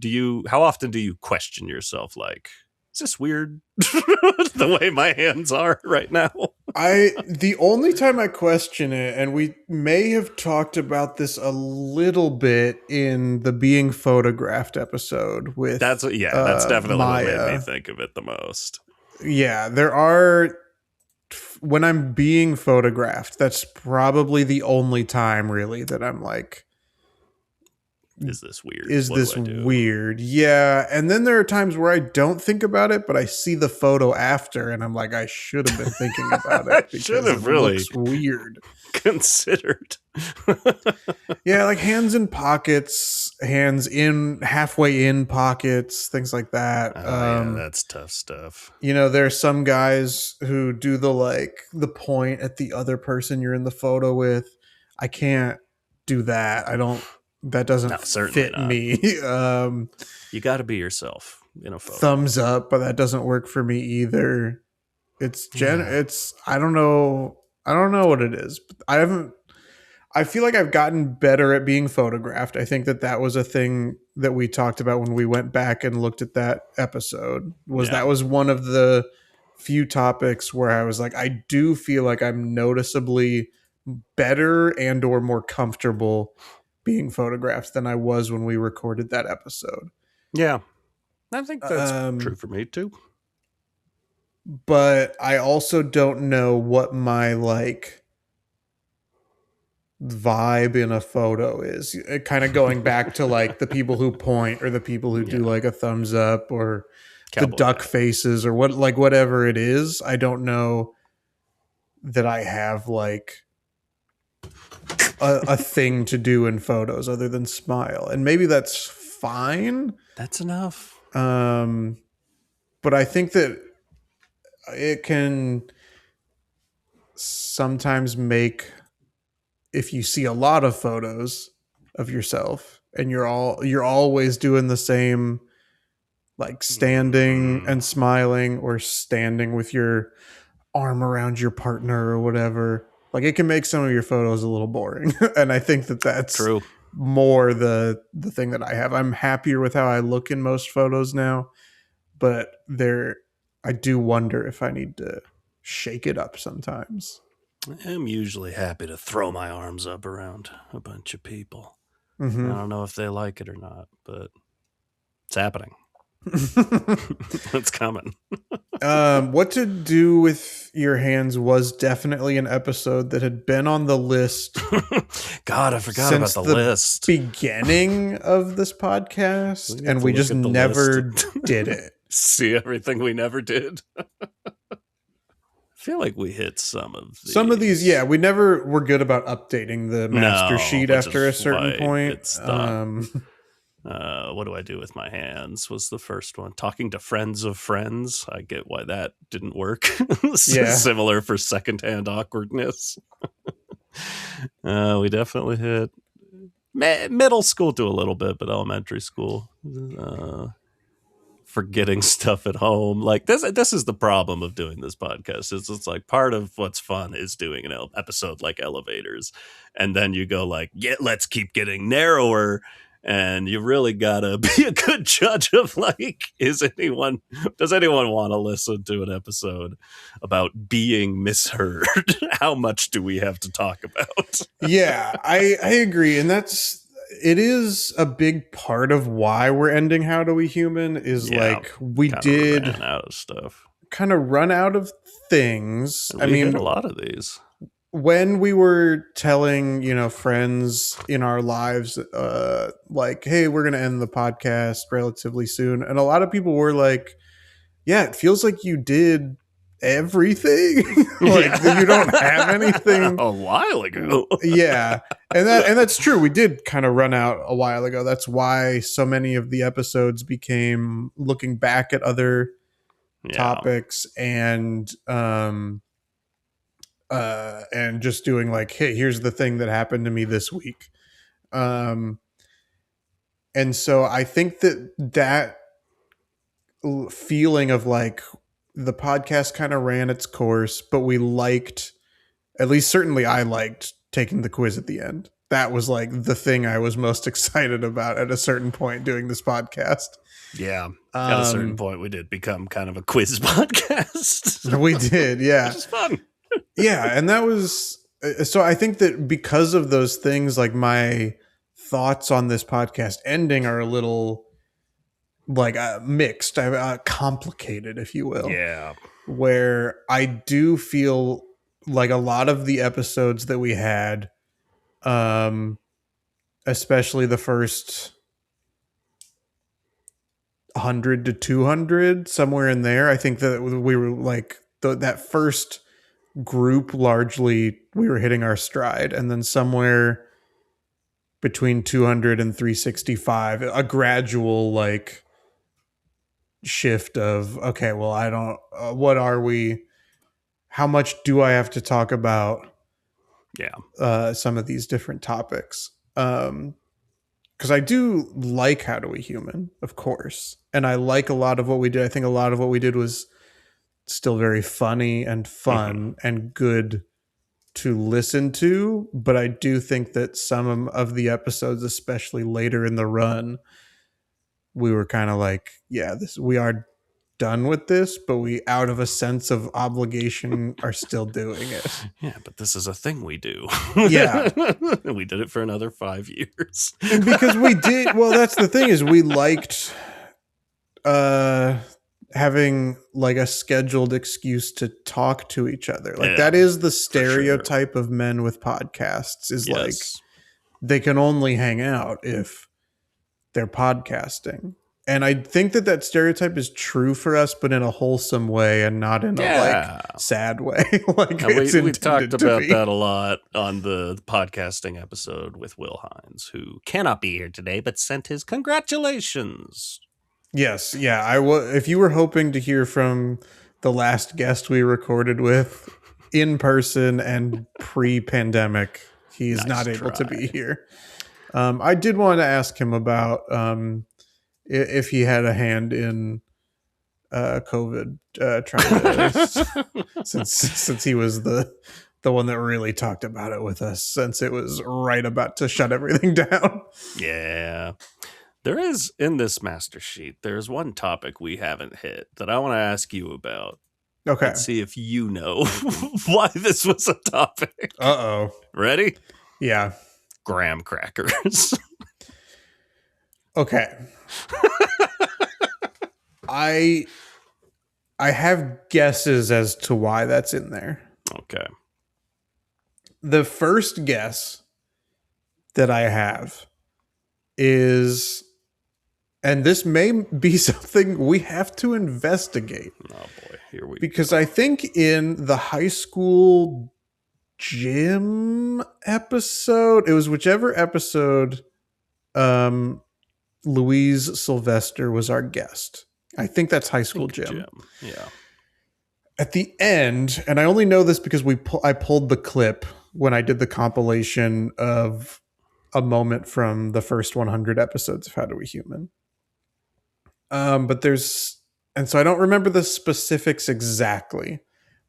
how often do you question yourself like, is this weird the way my hands are right now? The only time I question it, and we may have talked about this a little bit in the being photographed episode with that's definitely Maya. What made me think of it the most. Yeah, there are, when I'm being photographed, that's probably the only time really that I'm like, is this weird? Is this weird? Yeah. And then there are times where I don't think about it, but I see the photo after and I'm like, I should have been thinking about it. Because should have really looks weird. Considered. Yeah, like hands in pockets hands in halfway in pockets, things like that. Yeah, that's tough stuff. There's some guys who do the point at the other person you're in the photo with. I can't do that. That doesn't fit not. me. You got to be yourself in a photo. Thumbs up, but that doesn't work for me either. It's I don't know what it is. I feel like I've gotten better at being photographed. I think that was a thing that we talked about when we went back and looked at that episode. That was one of the few topics where I was like, I do feel like I'm noticeably better and or more comfortable being photographed than I was when we recorded that episode. Yeah. I think that's true for me too. But I also don't know what my vibe in a photo is. Kind of going back to the people who point or the people who do a thumbs up or Cowboy the duck faces or whatever it is. I don't know that I have a thing to do in photos other than smile, and maybe that's fine. That's enough. But I think that it can sometimes make, if you see a lot of photos of yourself and you're always doing the same, standing and smiling or standing with your arm around your partner or whatever, it can make some of your photos a little boring. And I think that that's true. More the thing that I have. I'm happier with how I look in most photos now, but I do wonder if I need to shake it up sometimes. I'm usually happy to throw my arms up around a bunch of people. Mm-hmm. I don't know if they like it or not, but it's happening. It's coming. What to do with your hands was definitely an episode that had been on the list. God, I forgot about the list. Beginning of this podcast, and we just never did it. See everything we never did. I feel like we hit some of these. Yeah, we never were good about updating the master sheet after a certain point. What do I do with my hands was the first one. Talking to friends of friends. I get why that didn't work. Similar for secondhand awkwardness. We definitely hit middle school to a little bit, but elementary school. Forgetting stuff at home. This is the problem of doing this podcast. It's part of what's fun is doing an episode like Elevators. And then you go let's keep getting narrower. And you really gotta be a good judge of does anyone want to listen to an episode about being misheard? How much do we have to talk about? Yeah, I agree. And it is a big part of why we're ending HowDoWeHuman is we did run out of stuff. Kind of run out of things. I mean, a lot of these. When we were telling, friends in our lives, hey, we're going to end the podcast relatively soon. And a lot of people were like, yeah, it feels like you did everything. You don't have anything. A while ago. Yeah. And that's true. We did kind of run out a while ago. That's why so many of the episodes became looking back at other topics and just doing hey, here's the thing that happened to me this week. And so I think that feeling of the podcast kind of ran its course, but we liked, at least certainly I liked taking the quiz at the end. That was the thing I was most excited about at a certain point doing this podcast. Yeah. At a certain point we did become kind of a quiz podcast. We did. Yeah. Which is fun. Yeah, and that was so I think that because of those things, my thoughts on this podcast ending are a little mixed, complicated, if you will. Yeah. Where I do feel like a lot of the episodes that we had, especially the first 100 to 200, somewhere in there, I think that we were that first group largely we were hitting our stride, and then somewhere between 200 and 365, a gradual like shift of, okay, well, I don't, what are we, how much do I have to talk about? Yeah. Some of these different topics. Because I do like How Do We Human, of course. And I like a lot of what we did. I think a lot of what we did was still very funny and fun and good to listen to. But I do think that some of the episodes, especially later in the run, we were kind of like, yeah, we are done with this, but we, out of a sense of obligation, are still doing it. Yeah, but this is a thing we do. Yeah. We did it for another 5 years. And because we did, well, that's the thing, is we liked having like a scheduled excuse to talk to each other. Like that is the stereotype of men with podcasts, is like they can only hang out if they're podcasting. And I think that stereotype is true for us, but in a wholesome way and not in a like sad way. Like we talked about that a lot on the podcasting episode with Will Hines, who cannot be here today, but sent his congratulations. Yes. Yeah. If you were hoping to hear from the last guest we recorded with in person and pre-pandemic, he is not able to be here. I did want to ask him about if he had a hand in COVID, trying to since he was the one that really talked about it with us, since it was right about to shut everything down. Yeah. There is, in this master sheet, there's one topic we haven't hit that I want to ask you about. Okay. Let's see if you know why this was a topic. Uh-oh. Ready? Yeah. Graham crackers. Okay. I have guesses as to why that's in there. Okay. The first guess that I have is, and this may be something we have to investigate. Oh boy, here we go. Because I think in the high school gym episode, it was whichever episode, Louise Sylvester was our guest. I think that's high school gym. Yeah. At the end, and I only know this because I pulled the clip when I did the compilation of a moment from the first 100 episodes of How Do We Human. But and so I don't remember the specifics exactly,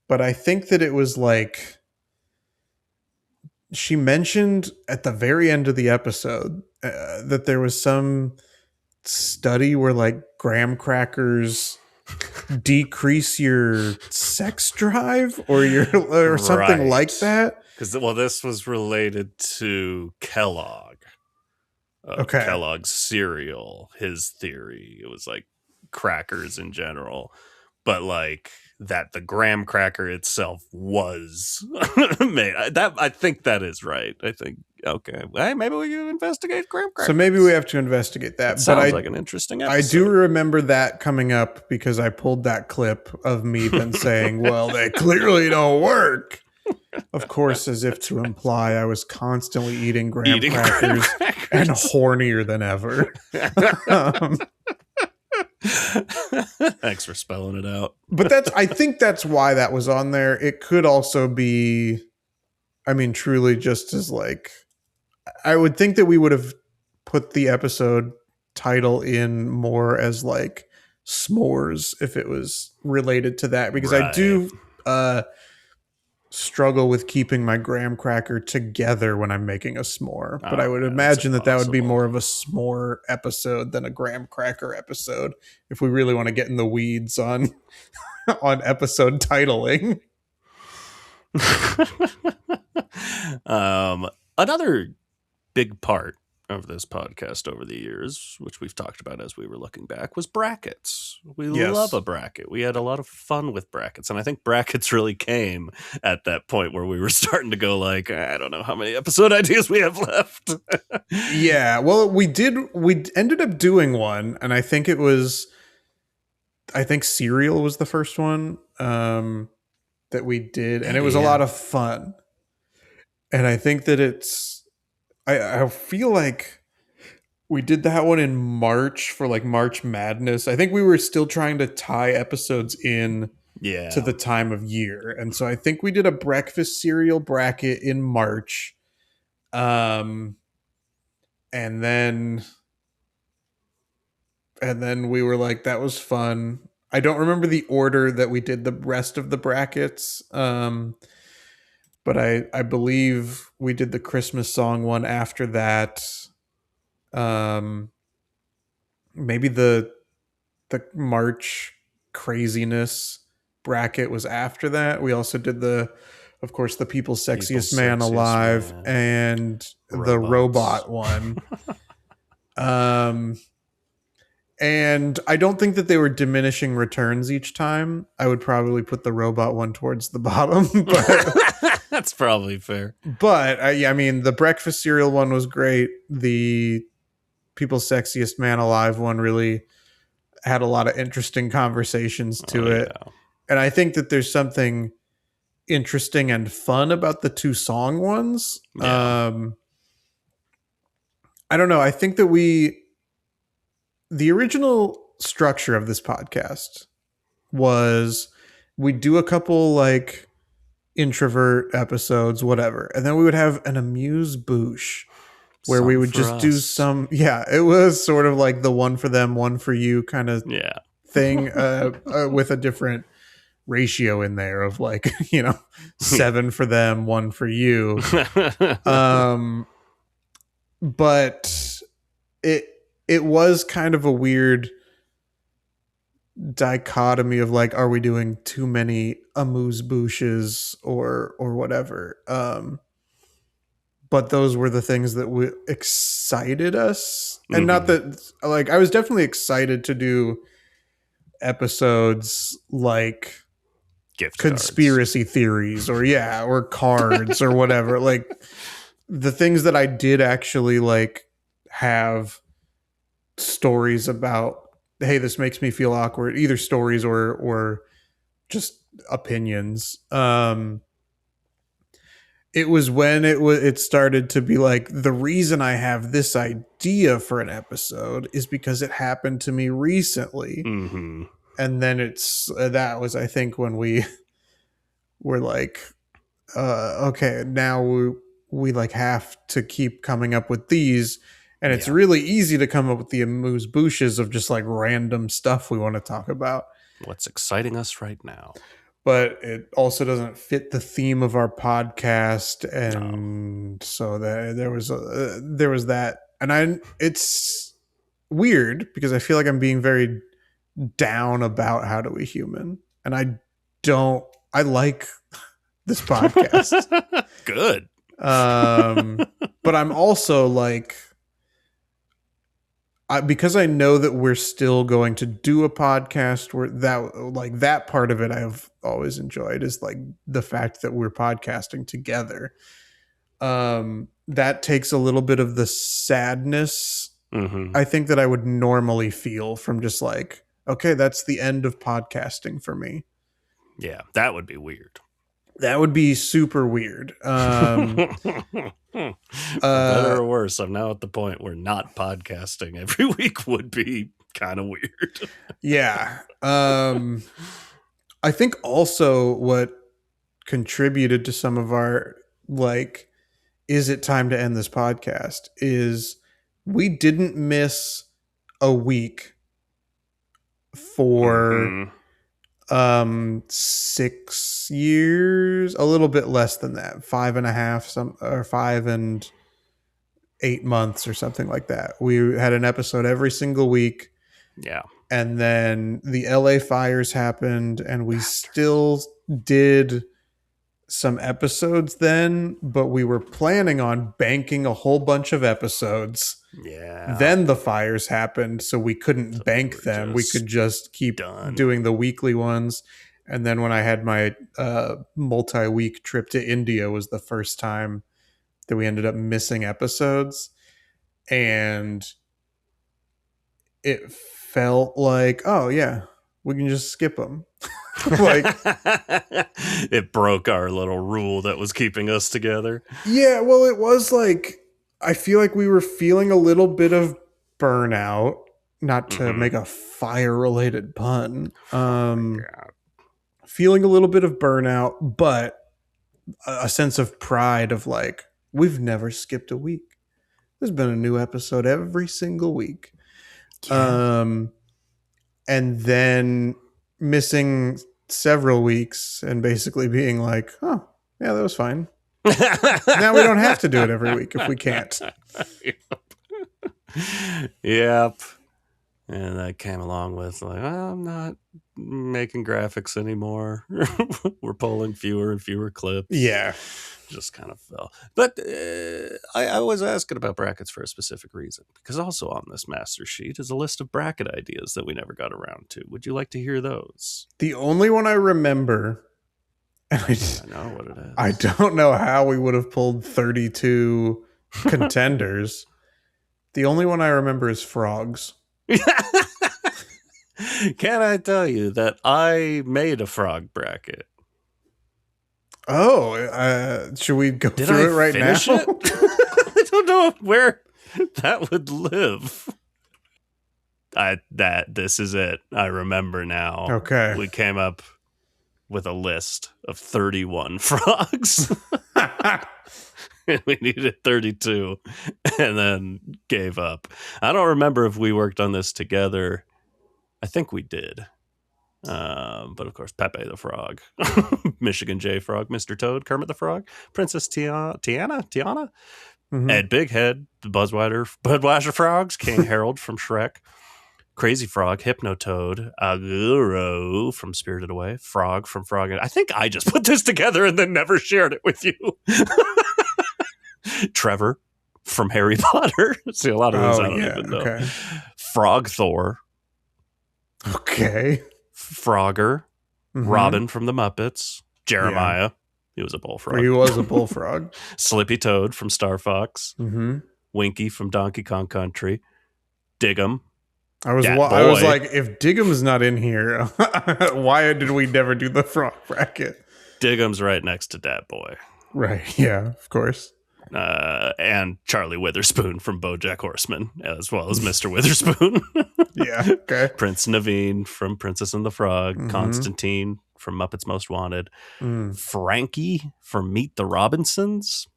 but I think that it was like, she mentioned at the very end of the episode that there was some study where like graham crackers decrease your sex drive or something like that. Because this was related to Kellogg. Kellogg's cereal. His theory, it was like crackers in general, but like that the graham cracker itself was made. I think that is right. I think maybe we can investigate graham crackers. So maybe we have to investigate that. Sounds like an interesting episode. I do remember that coming up because I pulled that clip of me then saying, well, they clearly don't work. Of course, as if to imply I was constantly eating graham crackers and hornier than ever. Thanks for spelling it out. But I think that's why that was on there. It could also be, I mean, truly just as like, I would think that we would have put the episode title in more as like s'mores if it was related to that, because I do struggle with keeping my graham cracker together when I'm making a s'more. But I would imagine that would be more of a s'more episode than a graham cracker episode if we really want to get in the weeds on episode titling. Another big part of this podcast over the years, which we've talked about as we were looking back, was brackets. We love a bracket. We had a lot of fun with brackets, and I think brackets really came at that point where we were starting to go like, I don't know how many episode ideas we have left. Yeah, well, we ended up doing one, and I think cereal was the first one that we did, and it was a lot of fun. And I think that I feel like we did that one in March for like March Madness. I think we were still trying to tie episodes in to the time of year. And so I think we did a breakfast cereal bracket in March. And then we were like, that was fun. I don't remember the order that we did the rest of the brackets. But I believe we did the Christmas song one after that. Maybe the March craziness bracket was after that. We also did of course, the People's Sexiest Man Alive and the robot one. And I don't think that they were diminishing returns each time. I would probably put the robot one towards the bottom, but that's probably fair. But I mean, the breakfast cereal one was great. The People's Sexiest Man Alive one really had a lot of interesting conversations to it. Yeah. And I think that there's something interesting and fun about the 2 song ones. Yeah. I don't know. I think that the original structure of this podcast was we do a couple like introvert episodes, whatever. And then we would have an amuse bouche where we would just do some, it was sort of like the one for them, one for you kind of thing with a different ratio in there of like, 7 for them, 1 for you. But it was kind of a weird dichotomy of like, are we doing too many amuse bouches or whatever? But those were the things that excited us. And not that, like, I was definitely excited to do episodes like gift conspiracy theories or cards or whatever. Like the things that I did actually like have stories about, hey, this makes me feel awkward, either stories or just opinions. It was when it started to be like, the reason I have this idea for an episode is because it happened to me recently. Mm-hmm. And then that was, I think, when we were like, okay, now we like have to keep coming up with these. And it's really easy to come up with the amuse bouches of just like random stuff we want to talk about. What's exciting us right now. But it also doesn't fit the theme of our podcast. And so there was that. And it's weird because I feel like I'm being very down about HowDoWeHuman. And I like this podcast. Good. But I'm also like, because I know that we're still going to do a podcast where that part of it I've always enjoyed is like the fact that we're podcasting together. That takes a little bit of the sadness I think that I would normally feel from just like, okay, that's the end of podcasting for me. Yeah, that would be weird. That would be super weird. For better or worse, I'm now at the point where not podcasting every week would be kind of weird. Yeah. I think also what contributed to some of our, like, is it time to end this podcast, is we didn't miss a week for 6 years, a little bit less than that, 5.5, or 5 and 8 months or something like that. We had an episode every single week. Yeah. And then the LA fires happened and we still did some episodes then, but we were planning on banking a whole bunch of episodes. Yeah. Then the fires happened, so we couldn't bank them. We could just keep doing the weekly ones. And then when I had my multi-week trip to India was the first time that we ended up missing episodes. And it felt like, oh yeah, we can just skip them. Like, it broke our little rule that was keeping us together. Yeah, well, it was like, I feel like we were feeling a little bit of burnout, not to make a fire-related pun. Feeling a little bit of burnout, but a sense of pride of like, we've never skipped a week. There's been a new episode every single week. Yeah. And then missing several weeks and basically being like, oh, yeah, that was fine. Now we don't have to do it every week if we can't. Yep. And that came along with like, oh, I'm not making graphics anymore. We're pulling fewer and fewer clips. Yeah. Just kind of fell. But I was asking about brackets for a specific reason, because also on this master sheet is a list of bracket ideas that we never got around to. Would you like to hear those? The only one I remember, and I know what it is. I don't know how we would have pulled 32 contenders. The only one I remember is frogs. Can I tell you that I made a frog bracket? Oh, should we go through it right now? I don't know where that would live. This is it. I remember now. Okay. We came up with a list of 31 frogs. And we needed 32 and then gave up. I don't remember if we worked on this together. I think we did. But of course, Pepe the Frog, Michigan J Frog, Mr. Toad, Kermit the Frog, Princess Tiana, Ed Big Head, the Budweiser Frogs, King Harold from Shrek, Crazy Frog, Hypnotoad, Aguro from Spirited Away, Frog from Frog. I think I just put this together and then never shared it with you. Trevor from Harry Potter. See, a lot of those I don't even know. Okay. Frog Thor. Okay. Frogger, Robin from the Muppets, Jeremiah, he was a bullfrog. He was a bullfrog. Slippy Toad from Star Fox, Winky from Donkey Kong Country, Diggum. I was like, if Diggum's not in here, why did we never do the frog bracket? Diggum's right next to Dat Boy. Right, yeah, of course. And Charlie Witherspoon from BoJack Horseman, as well as Mr. Witherspoon. Yeah, okay. Prince Naveen from Princess and the Frog, Constantine from Muppets Most Wanted, Frankie from Meet the Robinsons.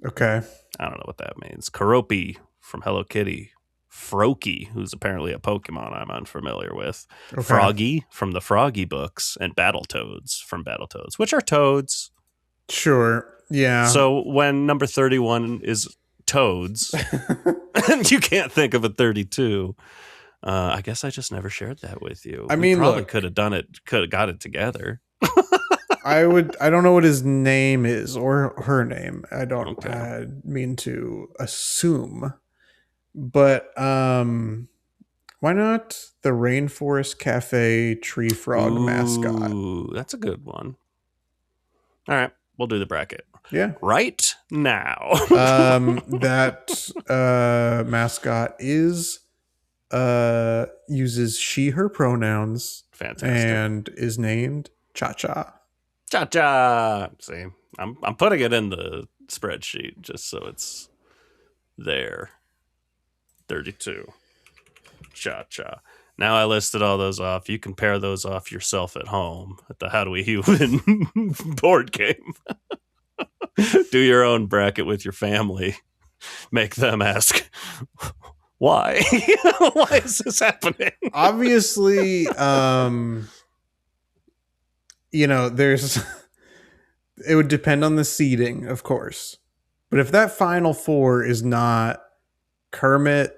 Okay. I don't know what that means. Keroppi from Hello Kitty, Froakie, who's apparently a Pokemon I'm unfamiliar with, Froggy from the Froggy books, and Battletoads from Battletoads, which are toads. Sure. Yeah. So when number 31 is toads, and you can't think of a 32, I guess I just never shared that with you. I mean, probably could have done it, could have got it together. I don't know what his name is or her name. I don't mean to assume, but why not the Rainforest Cafe Tree Frog mascot? Ooh, that's a good one. All right, we'll do the bracket. Yeah. Right now. That mascot uses she, her pronouns. Fantastic. And is named Cha-Cha. Cha-Cha. See, I'm putting it in the spreadsheet just so it's there. 32. Cha-Cha. Now I listed all those off. You can pair those off yourself at home at the HowDoWeHuman board game. Do your own bracket with your family. Make them ask, why? Why is this happening? Obviously, there's... It would depend on the seeding, of course. But if that final four is not Kermit,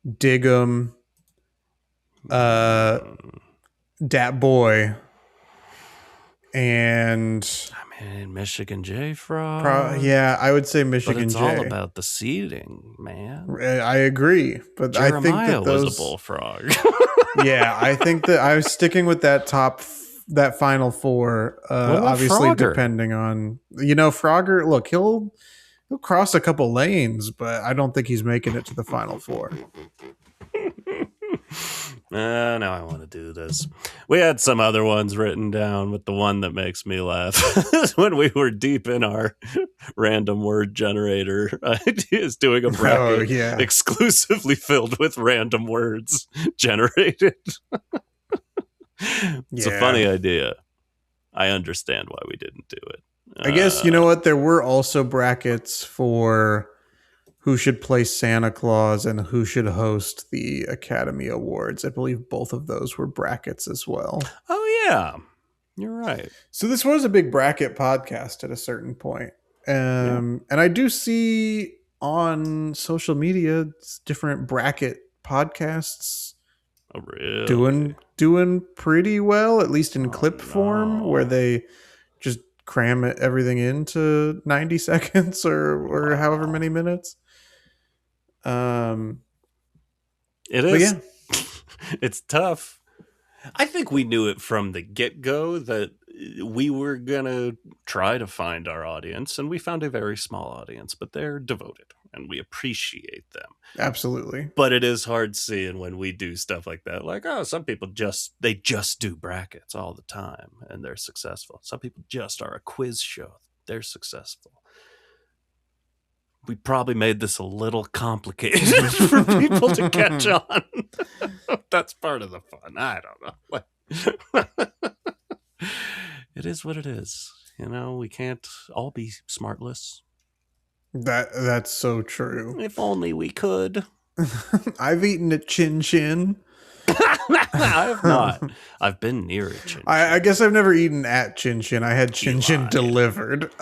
Diggum, Dat Boy, and Michigan J Frog. I would say Michigan but it's J. all about the seeding, man. I agree, but Jeremiah I think that was a bullfrog. Yeah, I think that I was sticking with that final four. Obviously, Frogger? Depending on Frogger. Look, he'll cross a couple lanes, but I don't think he's making it to the final four. Now I want to do this. We had some other ones written down, but the one that makes me laugh is when we were deep in our random word generator ideas, doing a bracket exclusively filled with random words generated. It's a funny idea. I understand why we didn't do it. I guess, you know what? There were also brackets for who should play Santa Claus and who should host the Academy Awards. I believe both of those were brackets as well. Oh, yeah. You're right. So this was a big bracket podcast at a certain point. And I do see on social media different bracket podcasts doing pretty well, at least in clip form, where they just cram everything into 90 seconds or however many minutes. It is. It's tough. I think we knew it from the get-go that we were gonna try to find our audience, and we found a very small audience, but they're devoted and we appreciate them. Absolutely. But it is hard seeing when we do stuff like that, like, oh, some people just do brackets all the time and they're successful. Some people just are a quiz show, they're successful. We probably made this a little complicated for people to catch on. That's part of the fun. I don't know. It is what it is. You know, we can't all be smartless. That's so true. If only we could. I've eaten a chin chin. I have not. I've been near a chin chin. I guess I've never eaten at chin chin. I had chin chin delivered.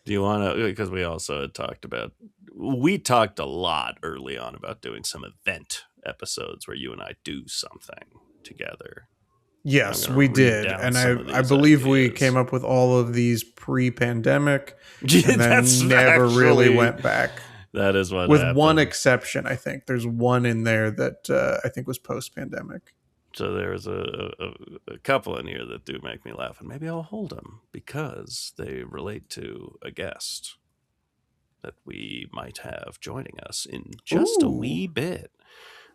Do you want to, because we also had talked a lot early on about doing some event episodes where you and I do something together. Yes, we did. And I believe we came up with all of these pre-pandemic and then never really went back. That is what with happened. One exception, I think. There's one in there that I think was post-pandemic. So there's a couple in here that do make me laugh, and maybe I'll hold them because they relate to a guest that we might have joining us in just a wee bit.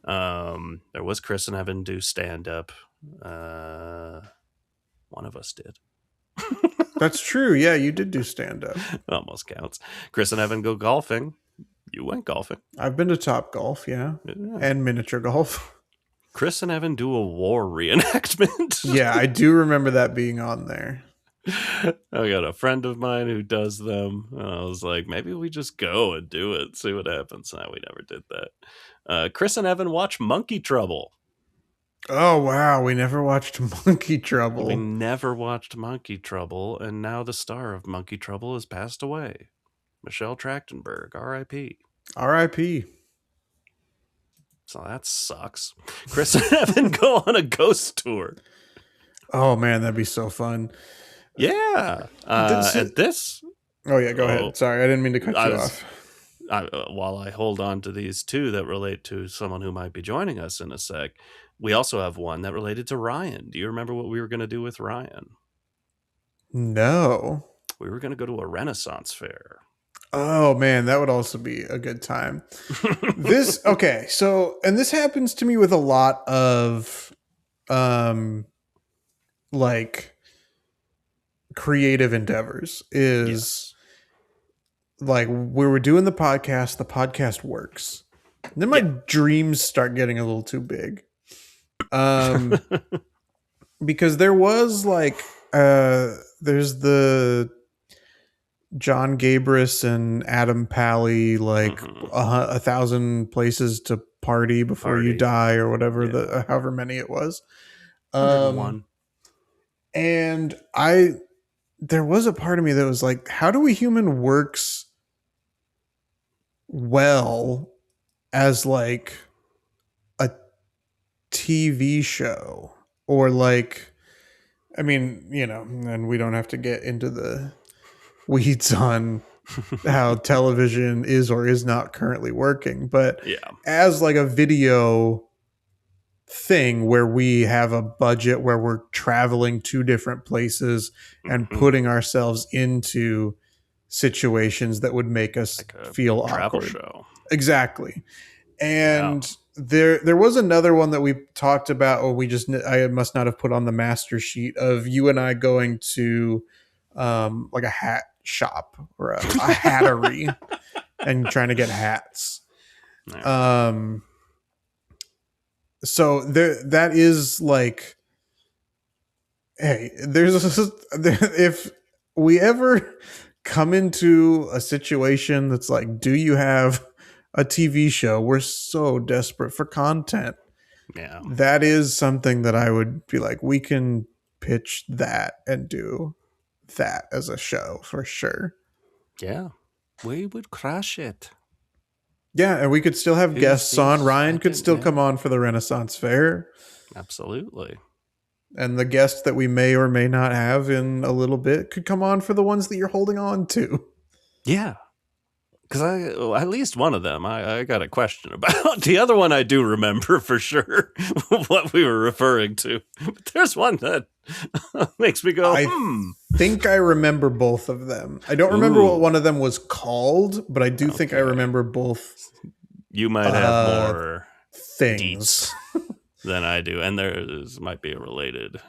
There was Chris and Evan do stand-up. One of us did. That's true. Yeah, you did do stand-up. Almost counts. Chris and Evan go golfing. You went golfing. I've been to Top Golf, yeah. And miniature golf. Chris and Evan do a war reenactment. Yeah, I do remember that being on there. I got a friend of mine who does them. And I was like, maybe we just go and do it, see what happens. No, we never did that. Chris and Evan watch Monkey Trouble. Oh, wow. We never watched Monkey Trouble. We never watched Monkey Trouble, and now the star of Monkey Trouble has passed away. Michelle Trachtenberg, R.I.P. R.I.P. So that sucks. Chris and Evan go on a ghost tour. Oh, man, that'd be so fun. Yeah. And this... Oh, yeah, go ahead. Sorry, I didn't mean to cut you off. While I hold on to these two that relate to someone who might be joining us in a sec, we also have one that related to Ryan. Do you remember what we were going to do with Ryan? No. We were going to go to a Renaissance fair. Oh, man, that would also be a good time. This happens to me with a lot of, creative endeavors like we were doing the podcast works. And then my dreams start getting a little too big. Because there was there's the John Gabris and Adam Pally, 1,000 places to party before you die or whatever, however many it was. 101. And there was a part of me that was like, how do we human works well as a TV show or and we don't have to get into the weeds on how television is or is not currently working, but as a video thing where we have a budget where we're traveling to different places and putting ourselves into situations that would make us feel travel awkward. Show. Exactly. And there was another one that we talked about, or I must not have put on the master sheet, of you and I going to like a hat shop or a hattery and trying to get hats. So that is like, hey, if we ever come into a situation that's like, do you have a TV show? We're so desperate for content. Yeah. That is something that I would be like, we can pitch that and do that as a show for sure. Yeah. We would crush it. Yeah, and we could still have guests on. Ryan could still come on for the Renaissance Fair. Absolutely. And the guests that we may or may not have in a little bit could come on for the ones that you're holding on to. Yeah. Because at least one of them I got a question about. The other one I do remember for sure what we were referring to. But there's one that makes me go, I think I remember both of them. I don't remember what one of them was called, but I do think I remember both. You might have more things than I do. And there might be a related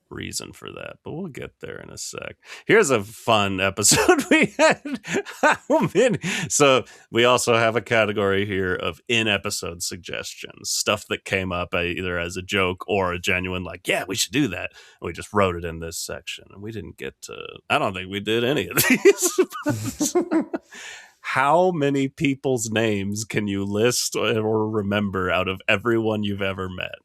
reason for that, but we'll get there in a sec. Here's a fun episode we had. So we also have a category here of in-episode suggestions, stuff that came up either as a joke or a genuine like, yeah, we should do that, and we just wrote it in this section, and we didn't get to, I don't think we did any of these. How many people's names can you list or remember out of everyone you've ever met?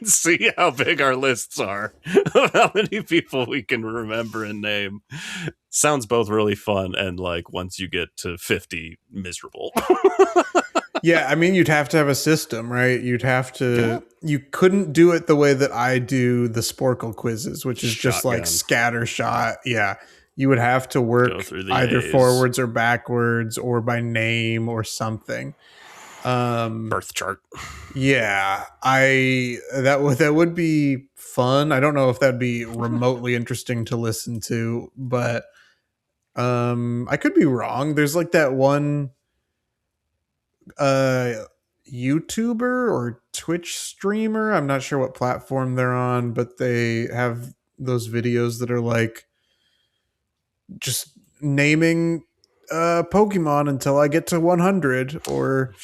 See how big our lists are of how many people we can remember and name. Sounds both really fun and like once you get to 50, miserable. Yeah, I mean, you'd have to have a system, right? You'd have to. You couldn't do it the way that I do the Sporkle quizzes, which is just like scattershot. Yeah, you would have to work either forwards or backwards or by name or something. Birth chart. Yeah, that would be fun. I don't know if that'd be remotely interesting to listen to, but I could be wrong. There's like that one YouTuber or Twitch streamer. I'm not sure what platform they're on, but they have those videos that are like just naming Pokemon until I get to 100, or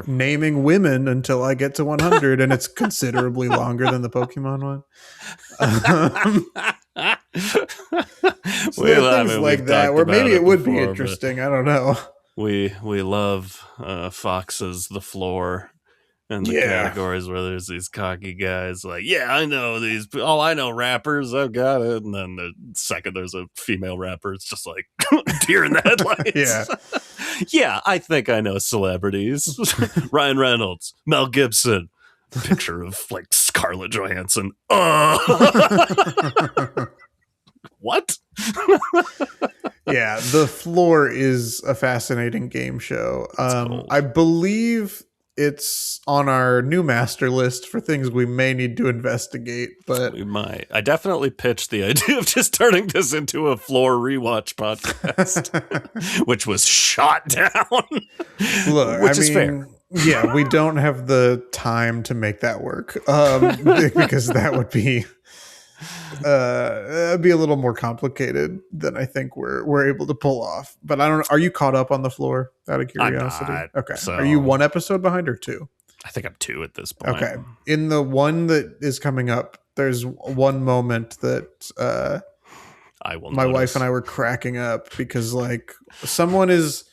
naming women until I get to 100, and it's considerably longer than the Pokemon one. Things like that, where maybe it would be interesting. I don't know. We love Fox's The Floor and the categories where there's these cocky guys like, yeah, I know these. Oh, I know rappers. I've got it. And then the second there's a female rapper, it's just like deer in the headlights. Yeah, I think I know celebrities. Ryan Reynolds, Mel Gibson. Picture of like Scarlett Johansson. What? Yeah, The Floor is a fascinating game show. I believe it's on our new master list for things we may need to investigate, but we might. I definitely pitched the idea of just turning this into a Floor rewatch podcast, which was shot down. Look, which is fair. Yeah, we don't have the time to make that work because that would be a little more complicated than I think we're able to pull off. But I don't know. Are you caught up on The Floor out of curiosity? I'm not, okay. So are you one episode behind or two? I think I'm 2 at this point. Okay. In the one that is coming up, there's one moment that my wife and I were cracking up because like someone is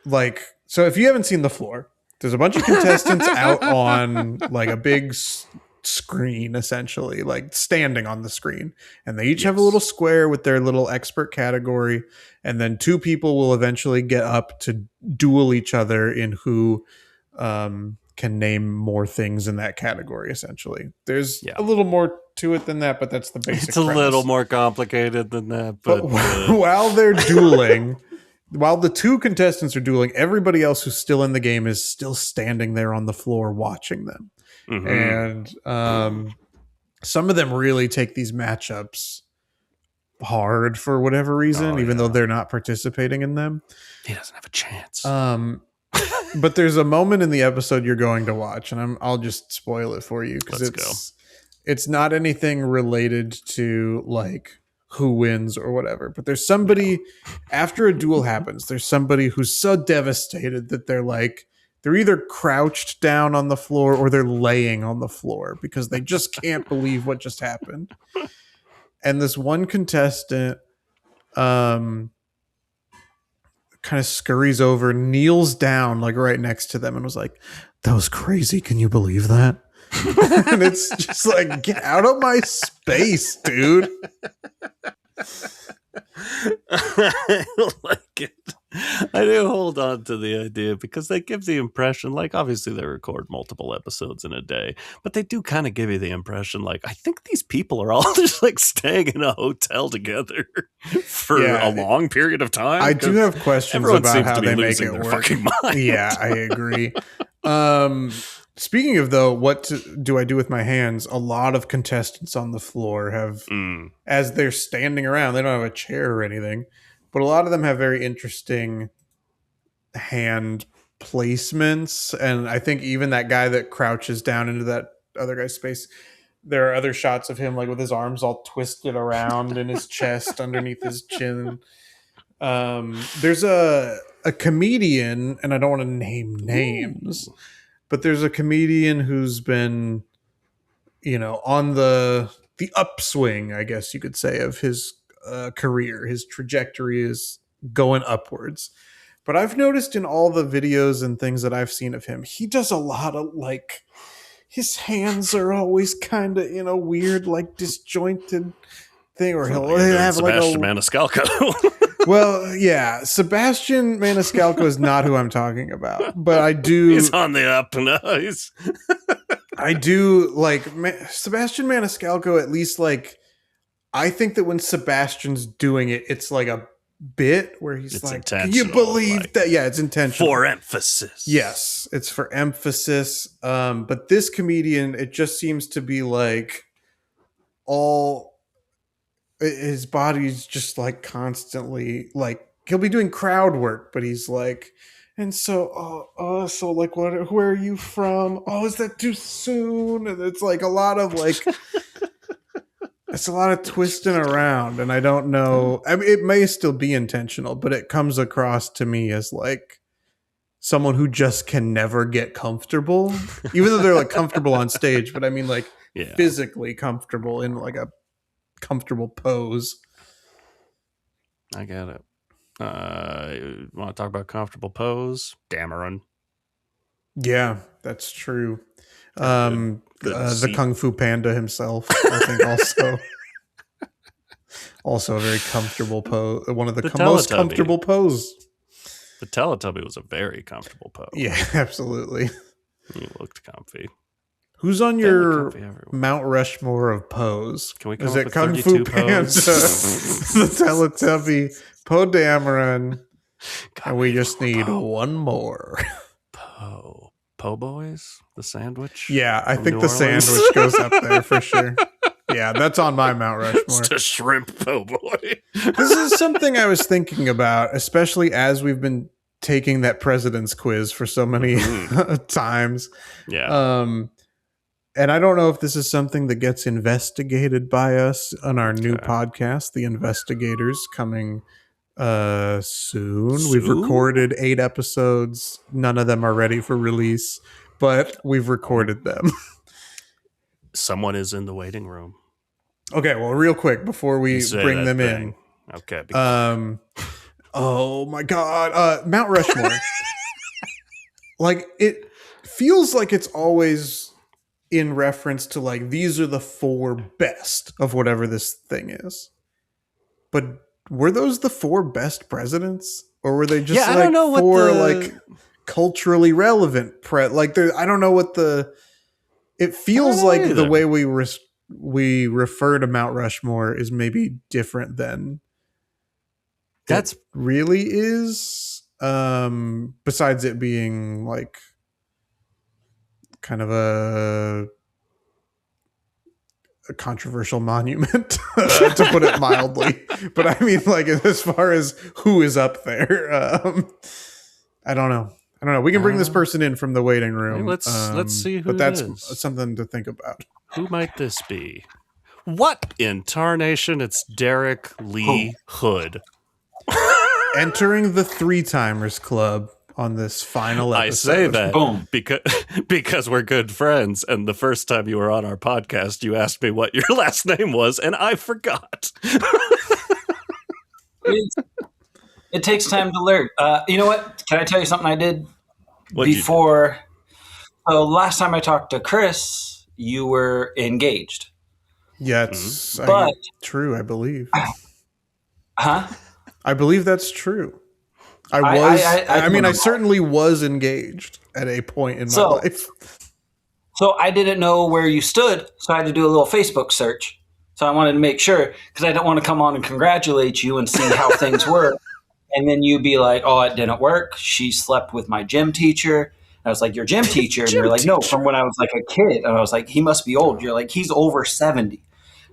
like, so if you haven't seen The Floor, there's a bunch of contestants out on like a big screen, essentially, like standing on the screen, and they each have a little square with their little expert category, and then 2 people will eventually get up to duel each other in who can name more things in that category. Essentially, there's a little more to it than that, but that's the basic. It's a little more complicated than that, but while they're dueling, while the 2 contestants are dueling, everybody else who's still in the game is still standing there on the floor watching them. Mm-hmm. And some of them really take these matchups hard for whatever reason, even though they're not participating in them. He doesn't have a chance. But there's a moment in the episode you're going to watch, and I'll just spoil it for you because it's not anything related to like who wins or whatever. But there's somebody after a duel happens. There's somebody who's so devastated that they're either crouched down on the floor or they're laying on the floor because they just can't believe what just happened. And this one contestant kind of scurries over, kneels down like right next to them and was like, "That was crazy. Can you believe that?" And it's just like, get out of my space, dude. I like it. I do hold on to the idea because they give the impression, like, obviously they record multiple episodes in a day, but they do kind of give you the impression, like, I think these people are all just like staying in a hotel together for a long period of time. I do have questions about how they make it work. Fucking mind. Yeah, I agree. Speaking of though, do I do with my hands? A lot of contestants on the floor have, as they're standing around, they don't have a chair or anything, but a lot of them have very interesting hand placements. And I think even that guy that crouches down into that other guy's space, there are other shots of him like with his arms all twisted around in his chest underneath his chin. There's a comedian, and I don't want to name names. But there's a comedian who's been, on the upswing, I guess you could say, of his career. His trajectory is going upwards. But I've noticed in all the videos and things that I've seen of him, he does a lot of like, his hands are always kind of in a weird, like disjointed thing, or he'll have Sebastian Maniscalco. Well, yeah, Sebastian Maniscalco is not who I'm talking about, but I do. He's on the up and I do like Sebastian Maniscalco. At least, like, I think that when Sebastian's doing it, it's like a bit where he's like, "Can you believe that?" Yeah, it's intentional for emphasis. Yes, it's for emphasis. But this comedian, it just seems to be like his body's just like constantly like he'll be doing crowd work, but he's like, and so so like where are you from? Oh, is that too soon? And it's like a lot of like it's a lot of twisting around, and I don't know. I mean, it may still be intentional, but it comes across to me as like someone who just can never get comfortable, even though they're like comfortable on stage. But I mean, like physically comfortable in like a comfortable pose. I get it. Want to talk about comfortable pose? Dameron. Yeah, that's true. The Kung Fu Panda himself, I think, also a very comfortable pose. One of the most comfortable pose. The Teletubby was a very comfortable pose. Yeah, absolutely. He looked comfy. Who's on your Mount Rushmore of pose? Can we come Is up it with Kung Fu 32 Panda, the Teletubby, Poe Dameron, and we just need one more. Po' Boys? The sandwich? Yeah, I think the sandwich goes up there for sure. Yeah, that's on my Mount Rushmore. It's a shrimp po' boy. This is something I was thinking about, especially as we've been taking that president's quiz for so many times. Yeah. And I don't know if this is something that gets investigated by us on our new podcast, The Investigators, coming soon. We've recorded 8 episodes. None of them are ready for release, but we've recorded them. Someone is in the waiting room. Okay, well, real quick before we bring them in. Okay. Oh my God. Mount Rushmore. Like, it feels like it's always in reference to like, these are the 4 best of whatever this thing is. But were those the 4 best presidents? Or were they just like 4 like culturally relevant I don't know what it feels like either. The way we refer to Mount Rushmore is maybe different than that's really is. Besides it being like kind of a controversial monument, to put it mildly. But I mean, like, as far as who is up there, I don't know. I don't know. We can bring this person in from the waiting room. Let's see who but that's it is. Something to think about. Who might this be? What in tarnation? It's Derrick Lee Hood. Entering the 3-timers club on this final episode. I say that Boom. because we're good friends, and the first time you were on our podcast, you asked me what your last name was, and I forgot. It takes time to learn. You know what? Can I tell you something I did before? So last time I talked to Chris, you were engaged. Yeah, it's true, I believe. Huh? I believe that's true. I certainly was engaged at a point in my life. So I didn't know where you stood, so I had to do a little Facebook search. So I wanted to make sure, because I don't want to come on and congratulate you and see how things were. And then you'd be like, oh, it didn't work. She slept with my gym teacher. And I was like, your gym teacher? And you're like, no, from when I was like a kid. And I was like, he must be old. You're like, he's over 70.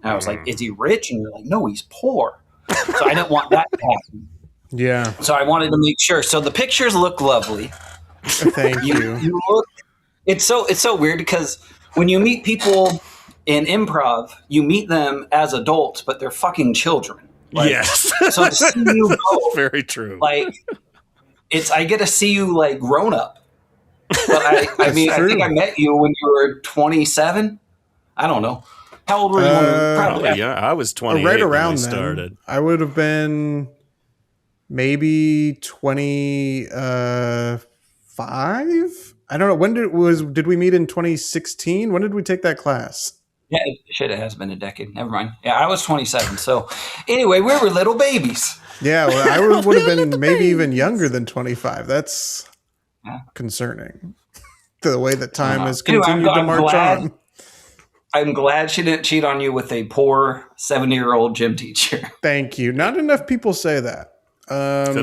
And I was like, is he rich? And you're like, no, he's poor. So I didn't want that to happen. Yeah. So I wanted to make sure. So the pictures look lovely. Thank you. You look. It's so weird because when you meet people in improv, you meet them as adults, but they're fucking children. Like, yes. So to see you go, very true. Like, I get to see you like grown up. But I mean, true. I think I met you when you were 27. I don't know. How old were you? Probably. Yeah, I was 28 right around when we then. started. I would have been maybe 25. I don't know. When did we meet in 2016? When did we take that class? Yeah, it has been a decade. Never mind. Yeah, I was 27. So anyway, we were little babies. Yeah, well, I would have been maybe even younger than 25. That's concerning. The way that time has continued to march on. I'm glad she didn't cheat on you with a poor 70-year-old gym teacher. Thank you. Not enough people say that. Bad.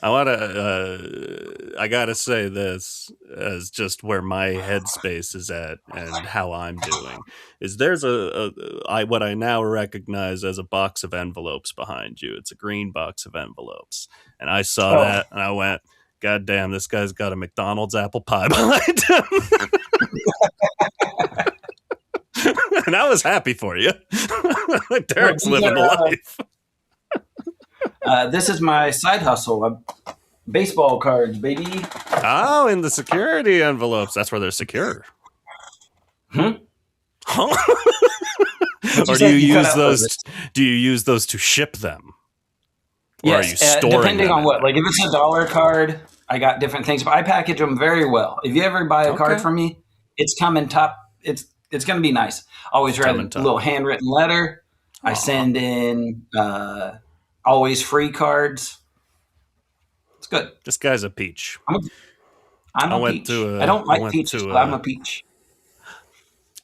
I gotta say this as just where my headspace is at and how I'm doing is there's what I now recognize as a box of envelopes behind you. It's a green box of envelopes, and I saw that and I went, God damn, this guy's got a McDonald's apple pie behind him. And I was happy for you. Derrick's living the life. This is my side hustle. Baseball cards, baby. Oh, in the security envelopes. That's where they're secure. Huh? Or do you use those? Do you use those to ship them? Or yes, are you storing depending them on what. Like if it's a dollar card, I got different things, but I package them very well. If you ever buy a card from me, it's coming top. It's going to be nice. Always write a little handwritten letter. I send in always free cards. It's good. This guy's a peach. I'm a peach. I don't like peaches, but I'm a peach.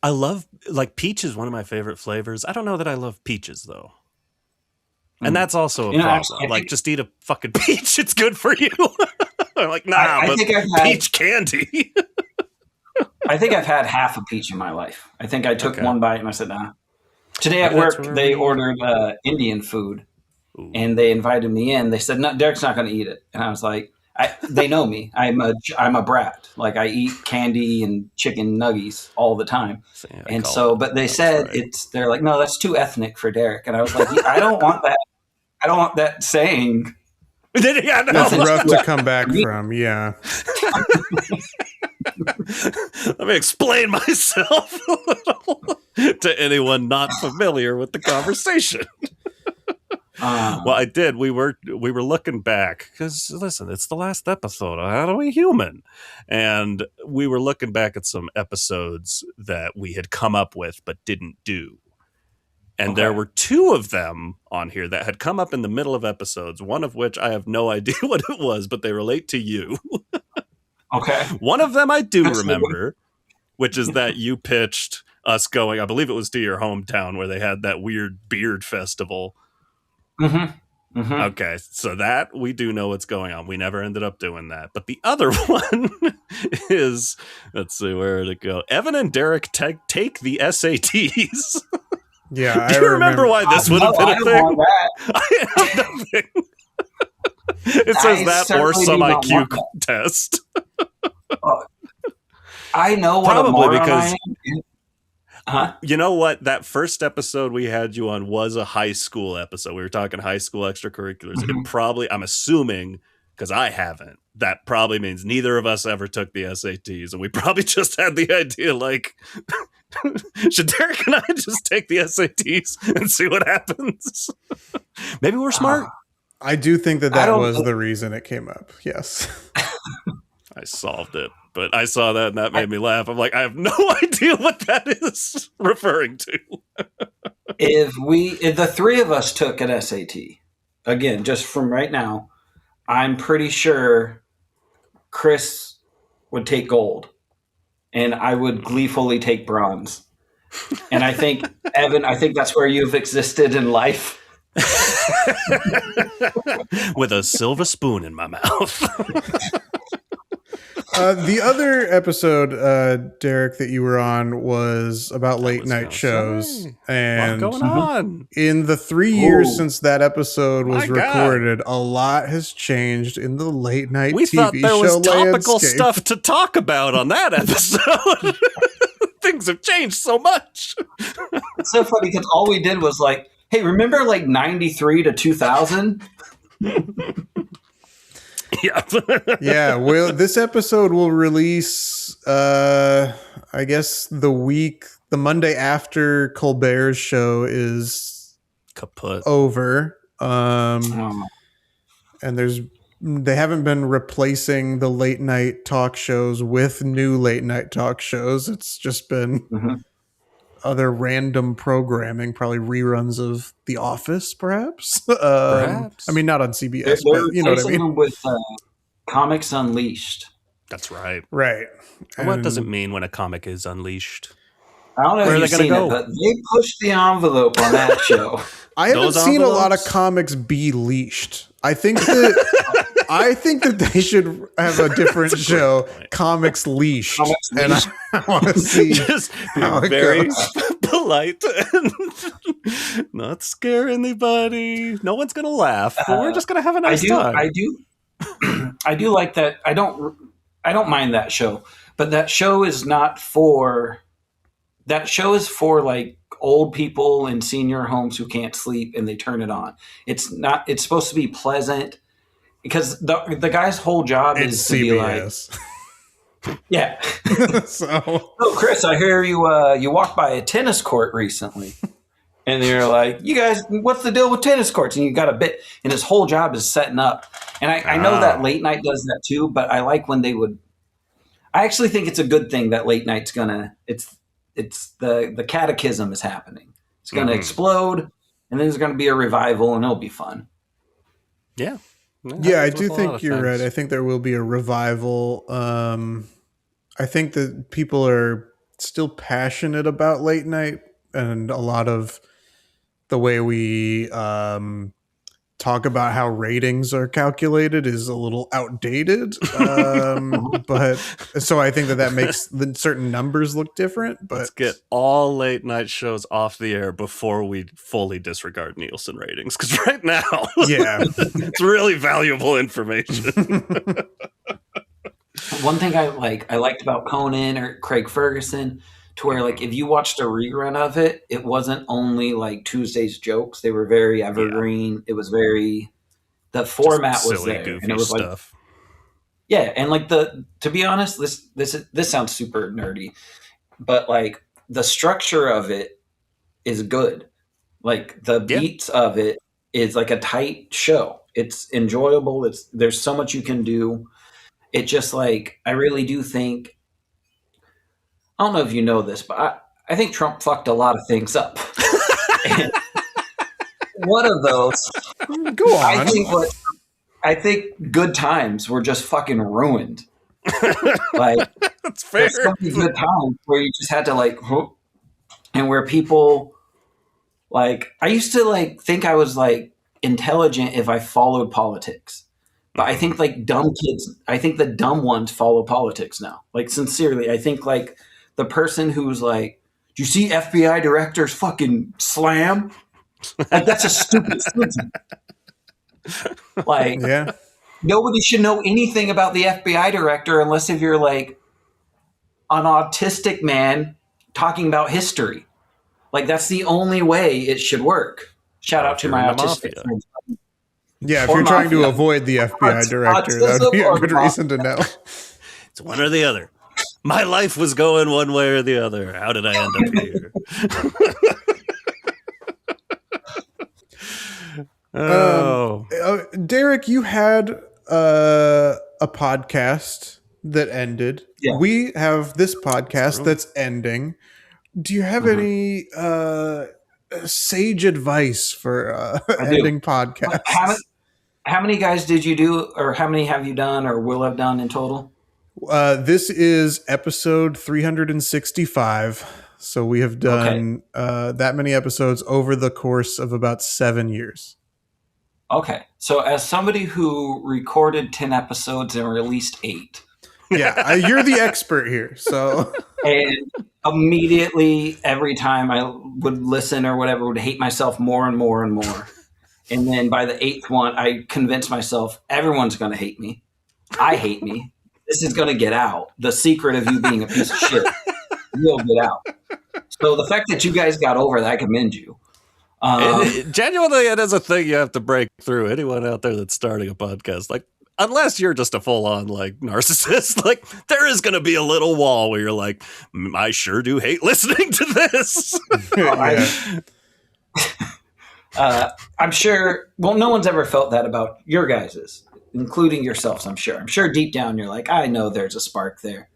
I love, peach is one of my favorite flavors. I don't know that I love peaches, though. And that's also a problem. Just eat a fucking peach. It's good for you. I'm like, peach candy. I think I've had half a peach in my life. I think I took one bite and I said, nah. Today at work, they ordered Indian food. Ooh. And they invited me in. They said, "No, Derrick's not going to eat it." And I was like, "They know me. I'm a brat. Like I eat candy and chicken nuggies all the time." But they said they're like, "No, that's too ethnic for Derrick." And I was like, I don't want that. I don't want that saying. That's rough to come back from. Yeah. Let me explain myself a little to anyone not familiar with the conversation. Well, I did. We were looking back because listen, it's the last episode of HowDoWeHuman, and we were looking back at some episodes that we had come up with but didn't do, and there were two of them on here that had come up in the middle of episodes. One of which I have no idea what it was, but they relate to you. Okay. One of them I do remember, which is that you pitched us going. I believe it was to your hometown where they had that weird beard festival. Mm-hmm. Mm-hmm. Okay, so that we do know what's going on. We never ended up doing that. But the other one is, let's see, where did it go? Evan and Derrick take the SATs. Yeah, do you remember why this would have been a thing? I I have nothing. It says that or some IQ test. I know what probably because I am. Huh? You know what? That first episode we had you on was a high school episode. We were talking high school extracurriculars. Mm-hmm. It probably, I'm assuming, because I haven't, that probably means neither of us ever took the SATs. And we probably just had the idea, like, should Derrick and I just take the SATs and see what happens? Maybe we're smart. I do think that was the reason it came up. Yes. I solved it, but I saw that and that made me laugh. I'm like, I have no idea what that is referring to. If the three of us took an SAT, again, just from right now, I'm pretty sure Chris would take gold and I would gleefully take bronze. And I think, Evan, that's where you've existed in life. With a silver spoon in my mouth. The other episode, Derrick, that you were on was about late night shows. And what's going on? In the 3 years since that episode was recorded, a lot has changed in the late night TV show landscape. We thought there was topical stuff to talk about on that episode. Things have changed so much. It's so funny because all we did was like, hey, remember like 93 to 2000? Yeah. Well, this episode will release, I guess, the Monday after Colbert's show is kaput over. And they haven't been replacing the late night talk shows with new late night talk shows. It's just been other random programming, probably reruns of The Office, perhaps. Perhaps. I mean, not on CBS, but you know what I mean. With Comics Unleashed. That's right. Right. And what does it mean when a comic is unleashed? I don't know if you've seen it, but they pushed the envelope on that show. I haven't seen a lot of comics be leashed. I think that they should have a different show, Comics Leashed. And I want to see just how it very polite and not scare anybody. No one's going to laugh. But we're just going to have a nice time. I do like that. I don't mind that show, but that show is not for. That show is for like old people in senior homes who can't sleep and they turn it on. It's not. It's supposed to be pleasant because the guy's whole job is to CBS. Be like, yeah. So, Chris, I hear you walked by a tennis court recently, and you're like, you guys, what's the deal with tennis courts? And you got a bit, and his whole job is setting up. And I know that late night does that too, but I like when they would. I actually think it's a good thing that late night's gonna. It's the catechism is happening. It's going to explode, and then there's going to be a revival, and it'll be fun. Yeah. Yeah, I do think you're right. I think there will be a revival. I think that people are still passionate about late night, and a lot of the way we talk about how ratings are calculated is a little outdated. But so I think that makes the certain numbers look different. But let's get all late night shows off the air before we fully disregard Nielsen ratings, because right now, it's really valuable information. One thing I liked about Conan or Craig Ferguson, to where like if you watched a rerun of it, it wasn't only like Tuesday's jokes; they were very evergreen. Yeah. It was very the format just was silly, there, goofy and it was stuff. And like to be honest, this sounds super nerdy, but like the structure of it is good. Like the beats of it is like a tight show. It's enjoyable. There's so much you can do. It just like I really do think. I don't know if you know this, but I think Trump fucked a lot of things up. One of those. Go on. I think good times were just fucking ruined. Like that's fair. There's so many good times where you just had to like, and where people like I used to like think I was like intelligent if I followed politics. But I think like dumb kids, I think the dumb ones follow politics now. Like sincerely, I think like the person who's like, do you see FBI directors fucking slam? Like that's a stupid sentence. Like, nobody should know anything about the FBI director unless if you're like an autistic man talking about history. Like, that's the only way it should work. Shout out to my autistic friends. Yeah, if you're trying to avoid the FBI director, that would be a good reason to know. It's one or the other. My life was going one way or the other. How did I end up here? Derrick, you had a podcast that ended. Yeah. We have this podcast that's ending. Do you have any sage advice for ending podcasts? How many guys did you do, or how many have you done or will have done in total? This is episode 365. So we have done that many episodes over the course of about 7 years. Okay. So as somebody who recorded 10 episodes and released 8. Yeah, you're the expert here. So and immediately every time I would listen or whatever, would hate myself more and more and more. And then by the 8th one, I convinced myself everyone's going to hate me. I hate me. This is going to get out. The secret of you being a piece of shit will get out. So the fact that you guys got over that, I commend you. Genuinely, it is a thing you have to break through. Anyone out there that's starting a podcast, like, unless you're just a full-on like narcissist, like, there is going to be a little wall where you're like, I sure do hate listening to this. I'm sure. Well, no one's ever felt that about your guys's, including yourselves. I'm sure deep down you're like, I know there's a spark there.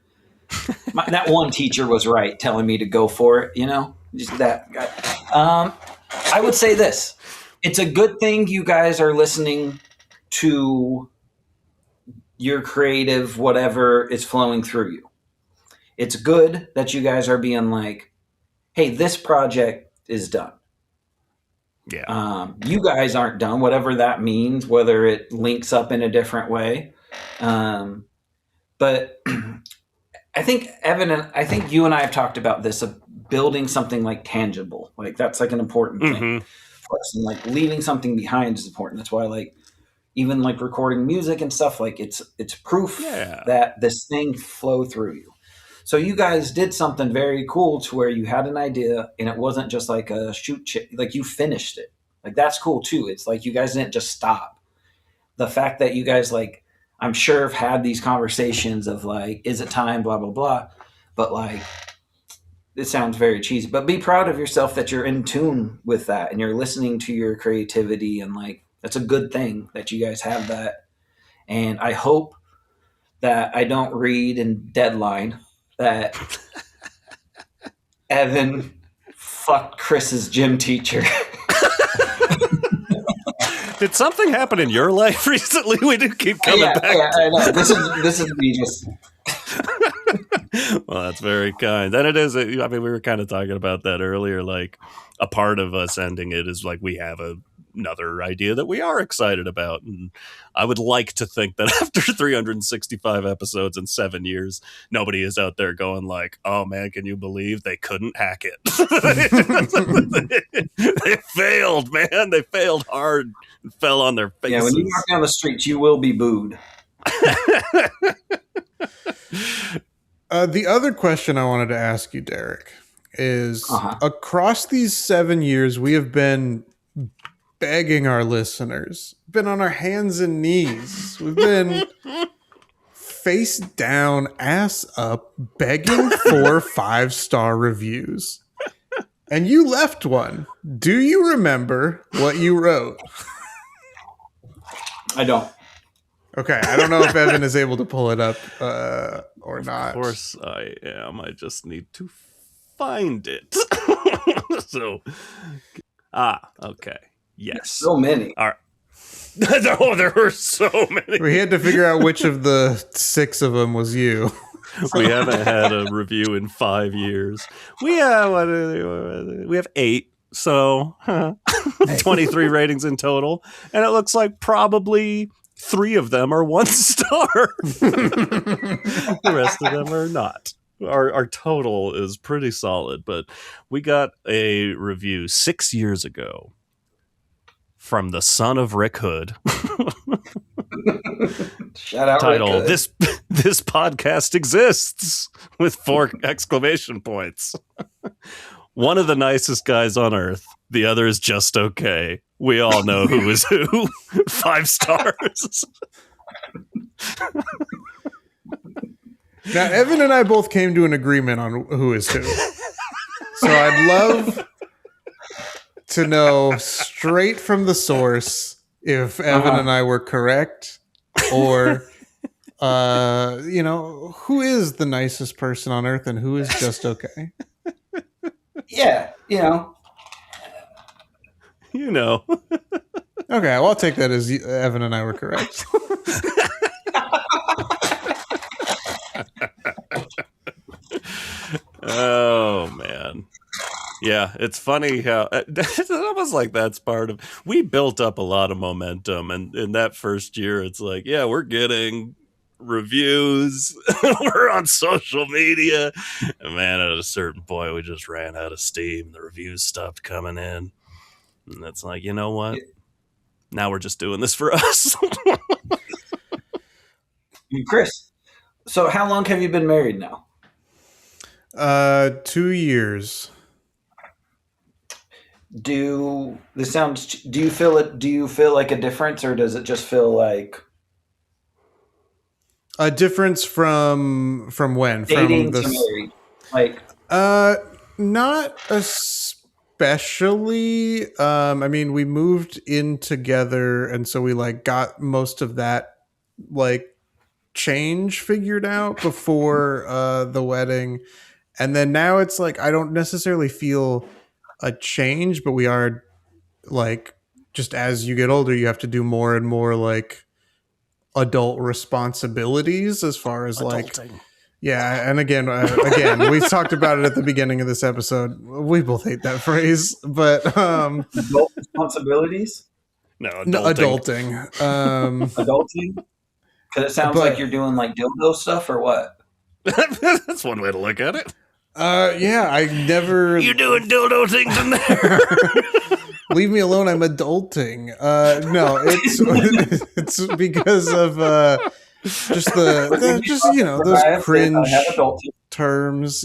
That one teacher was right, telling me to go for it. You know, just that guy. I would say this: it's a good thing you guys are listening to your creative whatever is flowing through you. It's good that you guys are being like, hey, this project is done. Yeah. You guys aren't done, whatever that means, whether it links up in a different way. But I think, Evan, I think you and I have talked about this, of building something like tangible. Like, that's like an important thing for us. And like leaving something behind is important. That's why, like, even like recording music and stuff, like it's proof that this thing flow through you. So you guys did something very cool to where you had an idea and it wasn't just like a like you finished it. Like, that's cool too. It's like you guys didn't just stop. The fact that you guys, like, I'm sure have had these conversations of like, is it time, blah, blah, blah. But like, it sounds very cheesy, but be proud of yourself that you're in tune with that and you're listening to your creativity, and like, that's a good thing that you guys have that. And I hope that I don't read in Deadline that Evan fucked Chris's gym teacher. Did something happen in your life recently? We do keep coming back. Yeah, I know. This is me just. Well, that's very kind. And it is. I mean, we were kind of talking about that earlier. Like, a part of us ending it is like we have another idea that we are excited about, and I would like to think that after 365 episodes in 7 years, nobody is out there going like, oh man, can you believe they couldn't hack it? They failed, man. They failed hard and fell on their faces. Yeah, when you walk down the streets, you will be booed. The other question I wanted to ask you, Derrick, is across these 7 years, we have been begging our listeners, been on our hands and knees. We've been face down, ass up, begging for 5-star reviews. And you left one. Do you remember what you wrote? I don't. Okay, I don't know if Evan is able to pull it up or not. Of course I am. I just need to find it. So, okay. Yes. So many. All right. No, there were so many. We had to figure out which of the 6 of them was you. We haven't had a review in 5 years. We have 8, so 23 ratings in total, and it looks like probably 3 of them are 1 star. The rest of them are not. Our total is pretty solid, but we got a review 6 years ago from the son of Rick Hood. Shout out. Title: This podcast exists with 4 exclamation points. One of the nicest guys on earth. The other is just okay. We all know who is who. 5 stars. Now, Evan and I both came to an agreement on who is who. So I'd love to know straight from the source if Evan and I were correct, or who is the nicest person on earth and who is just okay. Yeah, Okay, well, I'll take that as Evan and I were correct. Oh man. Yeah, it's funny how it's almost like that's part of. We built up a lot of momentum, and in that first year, it's like, yeah, we're getting reviews, we're on social media, and man, at a certain point, we just ran out of steam. The reviews stopped coming in, and it's like, you know what? Now we're just doing this for us. Chris, so how long have you been married now? 2 years. Do you feel it? Do you feel like a difference, or does it just feel like a difference from when? Dating to married? Like, not especially. I mean, we moved in together, and so we got most of that change figured out before the wedding, and then now it's I don't necessarily feel a change, but we are just as you get older, you have to do more and more adult responsibilities as far as Adulting. Yeah, and again, we talked about it at the beginning of this episode. We both hate that phrase, but adult responsibilities? No, adulting. Adulting? Because it sounds like you're doing dildo stuff, or what? That's one way to look at it. Yeah, I never. You're doing dildo things in there. Leave me alone. I'm adulting. No, it's because of just those cringe terms,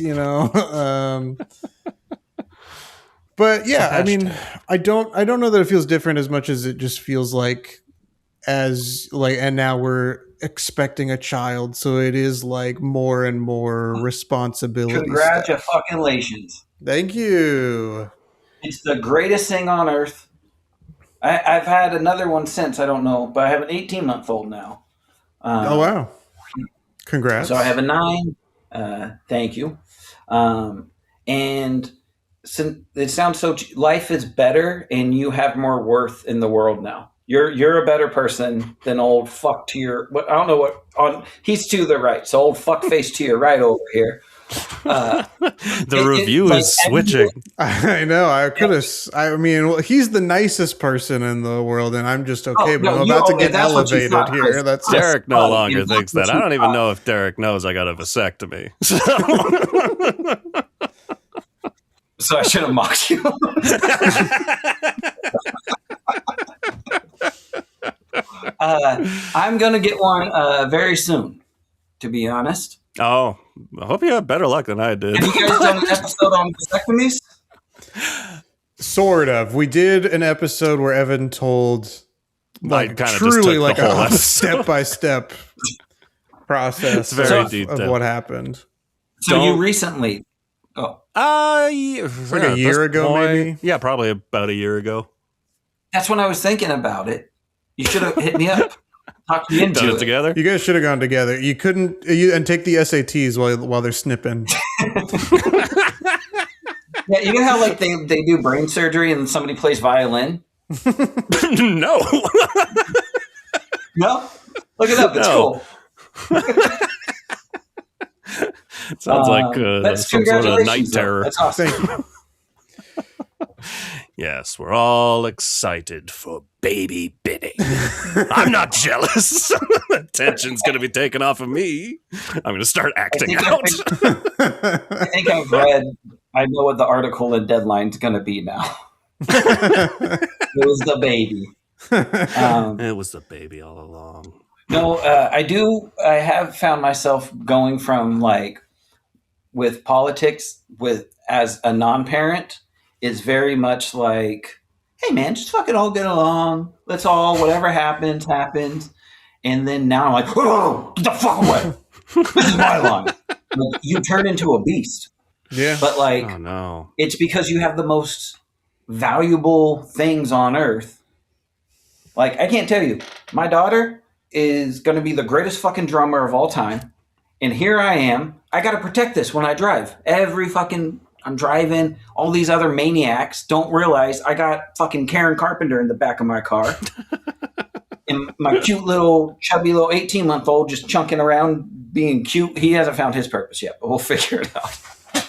But yeah, I mean, I don't know that it feels different as much as it just feels and now we're expecting a child, so it is more and more responsibility. Congratulations. Thank you. It's the greatest thing on earth. I've had another one since, I don't know, but I have an 18-month-old now. Oh, wow. Congrats. So I have a 9. Thank you. And it sounds so. Life is better, and you have more worth in the world now. You're a better person than old fuck to your. I don't know what on. He's to the right, so old fuck face to your right over here. The review is switching. I know. I could have. I mean, well, he's the nicest person in the world, and I'm just okay. But I'm about to get elevated here. That's Derek no longer thinks that. I don't even know if Derek knows I got a vasectomy. So I should have mocked you. I'm gonna get one very soon, to be honest. Oh, I hope you have better luck than I did. Have you guys done an episode on vasectomies? Sort of. We did an episode where Evan told truly a step-by-step process of what happened. So you recently... Oh. A year ago, maybe? Yeah, probably about a year ago. That's when I was thinking about it. You should have hit me up. Talk me into it. Together? You guys should have gone together. You couldn't... and take the SATs while they're snipping. Yeah, you know how they do brain surgery and somebody plays violin? No. No? Look it up. It's cool. It sounds like some sort of night terror. That's awesome. Thank you. Yes, we're all excited for baby Benny. I'm not jealous. The tension's going to be taken off of me. I'm going to start acting out. I think I know what the article and deadline's going to be now. It was the baby. It was the baby all along. No, I have found myself going from like with politics as a non-parent is very much like, hey man, just fucking all get along. Let's all, whatever happens. And then now I'm like, whoa, get the fuck away. This is my line. Like, you turn into a beast. Yeah. But like, oh, no. It's because you have the most valuable things on earth. Like, I can't tell you, my daughter is going to be the greatest fucking drummer of all time. And here I am. I got to protect this when I drive. I'm driving. All these other maniacs don't realize I got fucking Karen Carpenter in the back of my car. And my cute little, chubby little 18-month-old just chunking around being cute. He hasn't found his purpose yet, but we'll figure it out.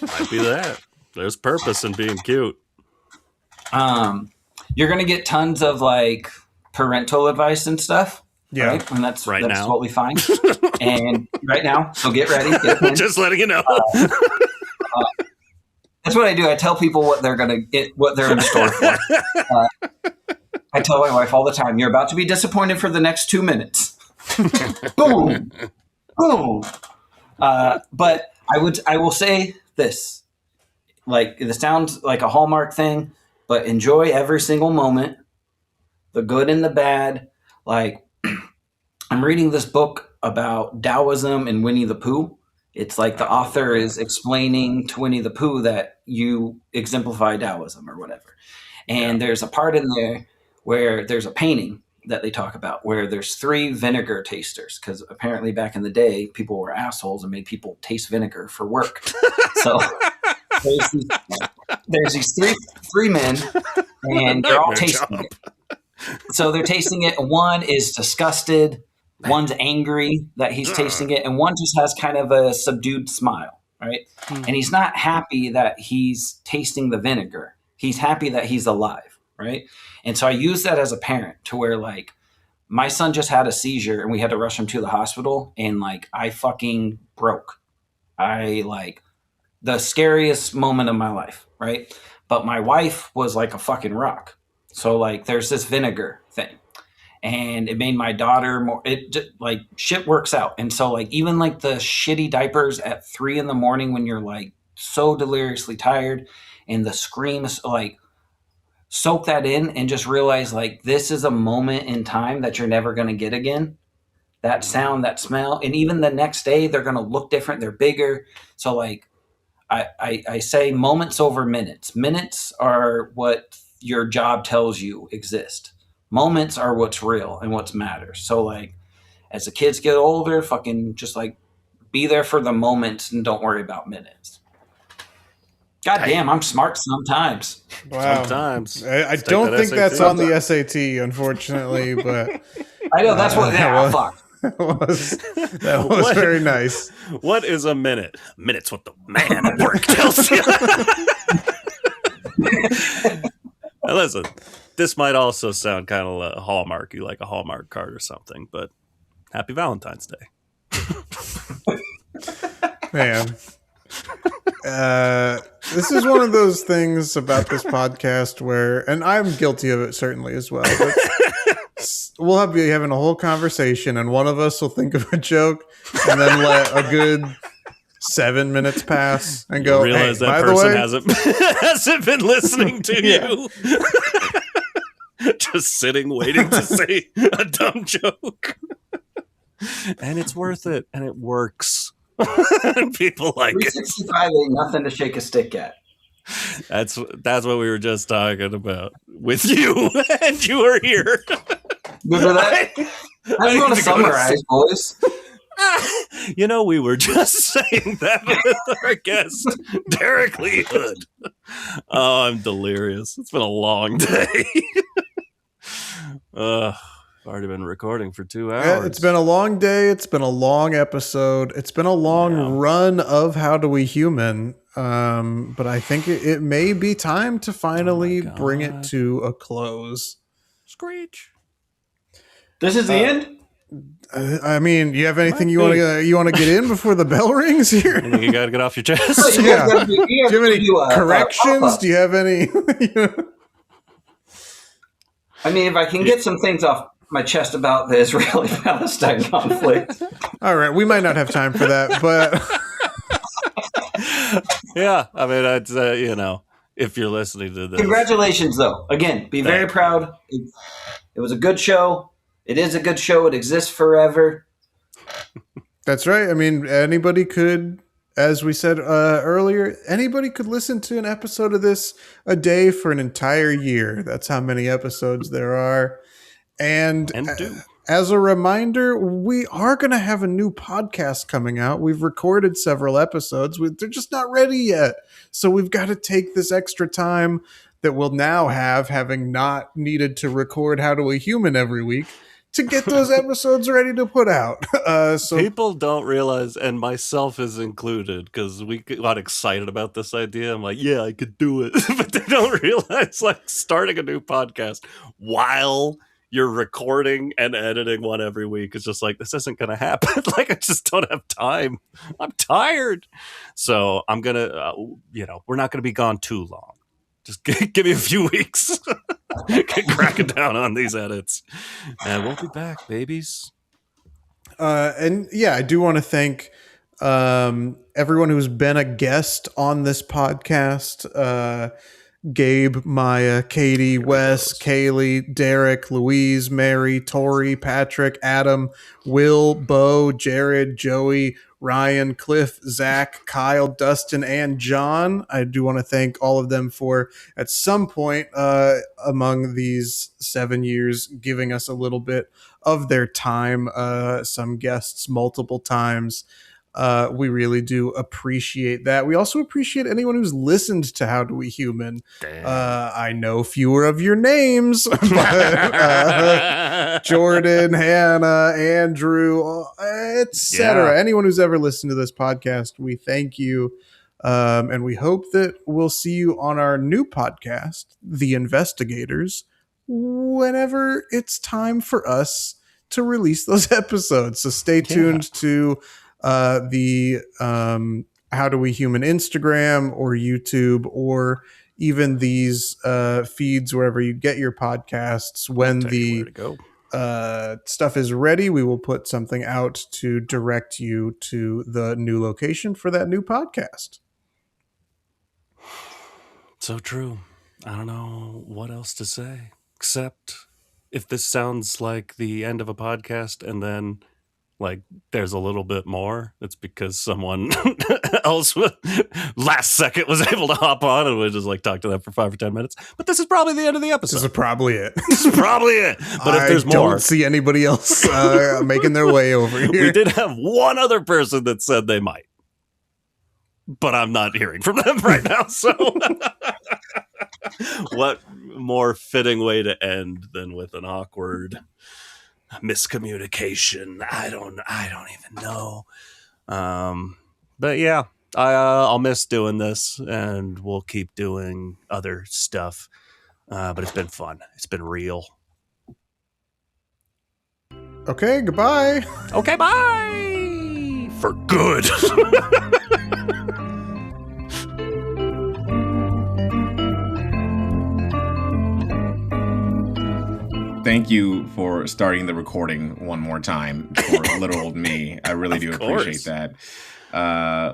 Might be that. There's purpose in being cute. You're going to get tons of like parental advice and stuff. Yeah. Right? And that's now. Totally fine. And right now, so get ready. Just letting you know. That's what I do. I tell people what they're going to get, what they're in store for. I tell my wife all the time, you're about to be disappointed for the next 2 minutes. Boom. Boom. But I will say this, like, this sounds like a Hallmark thing, but enjoy every single moment, the good and the bad. Like, I'm reading this book about Taoism and Winnie the Pooh. It's like the author is explaining to Winnie the Pooh that you exemplify Taoism or whatever. And there's a part in there where there's a painting that they talk about where there's 3 vinegar tasters, because apparently back in the day, people were assholes and made people taste vinegar for work. So there's these three men, and they're all tasting it. So they're tasting it, and one is disgusted, one's angry that he's tasting it, and one just has kind of a subdued smile, right? And he's not happy that he's tasting the vinegar. He's happy that he's alive, right? And so I use that as a parent to where, like, my son just had a seizure and we had to rush him to the hospital, and like I fucking broke. The scariest moment of my life, right? But my wife was like a fucking rock. So like there's this vinegar thing, and it made my daughter more, like shit works out. And so like even like the shitty diapers at 3 a.m. when you're like so deliriously tired, and the screams, like, soak that in and just realize like this is a moment in time that you're never going to get again. That sound, that smell, and even the next day they're going to look different. They're bigger. So like I say moments over minutes. Minutes are what your job tells you exist. Moments are what's real and what matters. So like as the kids get older, fucking just like be there for the moments and don't worry about minutes. God damn, I'm smart sometimes. Wow. Sometimes. I don't think that's on the SAT, unfortunately, but I know that's what. Yeah, fuck. That was very nice. What is a minute? A minute's what the man at work tells you. Now listen, this might also sound kind of Hallmarky, like a Hallmark card or something, but happy Valentine's Day. Man. This is one of those things about this podcast where, and I'm guilty of it certainly as well, but we'll be having a whole conversation and one of us will think of a joke and then let a good 7 minutes pass and go, realize hey, that by person the way, hasn't been listening to you. Just sitting waiting to say a dumb joke. And it's worth it, and it works. And people like 365 ain't nothing to shake a stick at. That's what we were just talking about with you, and you were here. Remember that? I'm going to summarize, boys. You know, we were just saying that with our guest, Derrick Lee Hood. Oh, I'm delirious. It's been a long day. I've already been recording for 2 hours. Yeah, it's been a long day. It's been a long episode. It's been a long run of HowDoWeHuman. But I think it may be time to finally bring it to a close. Screech. This is the end? I mean, you have anything you want to get in before the bell rings here? I think you got to get off your chest. Yeah. Do you have any corrections? Do you have any? I mean, if I can get some things off my chest about the Israeli-Palestine conflict. All right, we might not have time for that, but yeah, I mean, I'd say, if you're listening to this, congratulations, though. Again, be very proud. It was a good show. It is a good show. It exists forever. That's right. I mean, anybody could, as we said earlier, anybody could listen to an episode of this a day for an entire year. That's how many episodes there are. And as a reminder, we are going to have a new podcast coming out. We've recorded several episodes. They're just not ready yet. So we've got to take this extra time that we'll now have, having not needed to record HowDoWeHuman every week, to get those episodes ready to put out. So people don't realize, and myself is included, because we got excited about this idea. I'm like, yeah, I could do it. But they don't realize, like, starting a new podcast while you're recording and editing one every week is just like, this isn't going to happen. Like, I just don't have time. I'm tired. So I'm going to, we're not going to be gone too long. Just give me a few weeks. Get cracking down on these edits. And we'll be back, babies. And yeah, I do want to thank everyone who's been a guest on this podcast. Gabe, Maya, Katie, Wes, Kaylee, Derek, Louise, Mary, Tori, Patrick, Adam, Will, Bo, Jared, Joey, Ryan, Cliff, Zach, Kyle, Dustin, and John. I do want to thank all of them for, at some point among these 7 years, giving us a little bit of their time. Some guests multiple times. We really do appreciate that. We also appreciate anyone who's listened to HowDoWeHuman. I know fewer of your names, but Jordan, Hannah, Andrew, etc. Yeah. Anyone who's ever listened to this podcast, we thank you. And we hope that we'll see you on our new podcast, The Investigators, whenever it's time for us to release those episodes. So stay tuned to the HowDoWeHuman Instagram or YouTube, or even these feeds wherever you get your podcasts. When the stuff is ready, we will put something out to direct you to the new location for that new podcast. So true. I don't know what else to say, except if this sounds like the end of a podcast and then like there's a little bit more, it's because someone else last second was able to hop on and we just like talk to them for 5 or 10 minutes. But this is probably the end of the episode. This is probably it. But if there's more, I don't see anybody else making their way over here. We did have one other person that said they might, but I'm not hearing from them right now. So what more fitting way to end than with an awkward miscommunication? I don't even know. But yeah, I'll miss doing this, and we'll keep doing other stuff. But it's been fun. It's been real. Okay, goodbye. Okay, bye. For good. Thank you for starting the recording one more time for little old me. I really do appreciate that.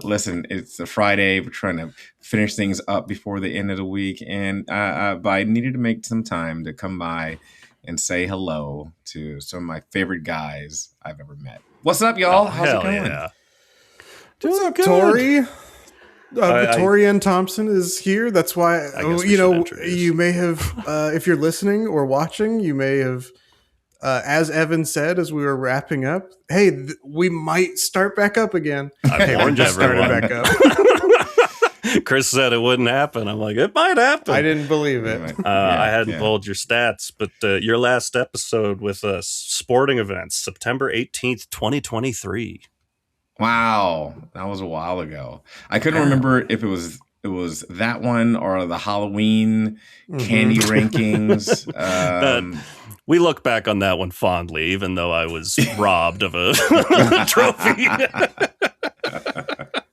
Listen, it's a Friday. We're trying to finish things up before the end of the week. And but I needed to make some time to come by and say hello to some of my favorite guys I've ever met. What's up, y'all? How's it going? Yeah. What's up, Tory? Tory N. Thompson is here. That's why, you may have, if you're listening or watching, you may have, as Evan said, as we were wrapping up, hey, we might start back up again. I warned just started back up. Chris said it wouldn't happen. I'm like, it might happen. I didn't believe it. I hadn't pulled your stats, but your last episode with sporting events, September 18th, 2023. Wow, that was a while ago. I couldn't remember if it was that one or the Halloween candy rankings. We look back on that one fondly, even though I was robbed of a trophy.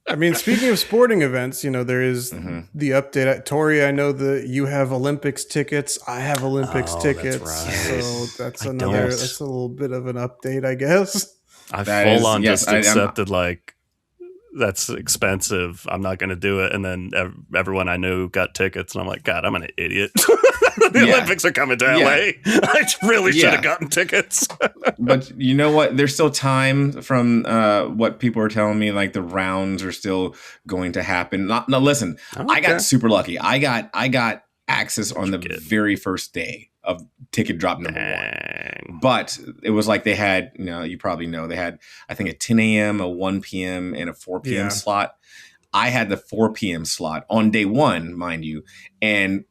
I mean, speaking of sporting events, there is the update. Tory, I know that you have Olympics tickets. I have Olympics tickets. That's right. So that's a little bit of an update, I guess. I just accepted that's expensive. I'm not going to do it. And then everyone I knew got tickets, and I'm like, God, I'm an idiot. The Olympics are coming to LA. I really should have gotten tickets. But you know what? There's still time from what people are telling me. Like the rounds are still going to happen. No, listen, I got super lucky. I got access on the very first day of ticket drop number 1. But it was like they had, you probably know, they had, I think, a 10 a.m., a 1 p.m., and a 4 p.m. slot. I had the 4 p.m. slot on day 1, mind you, and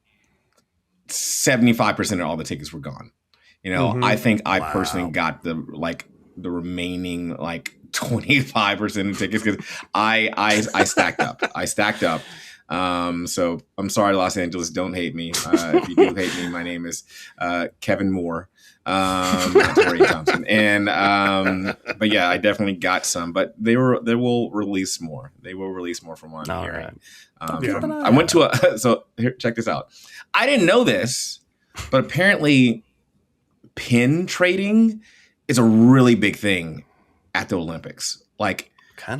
75% of all the tickets were gone. I think I personally got the remaining 25% of tickets because I stacked up. So I'm sorry, Los Angeles. Don't hate me. If you do hate me, my name is Kevin Moore, not Tory Thompson. And but yeah, I definitely got some. But they will release more. They will release more from what I'm hearing. I went to so here, check this out. I didn't know this, but apparently, pin trading is a really big thing at the Olympics.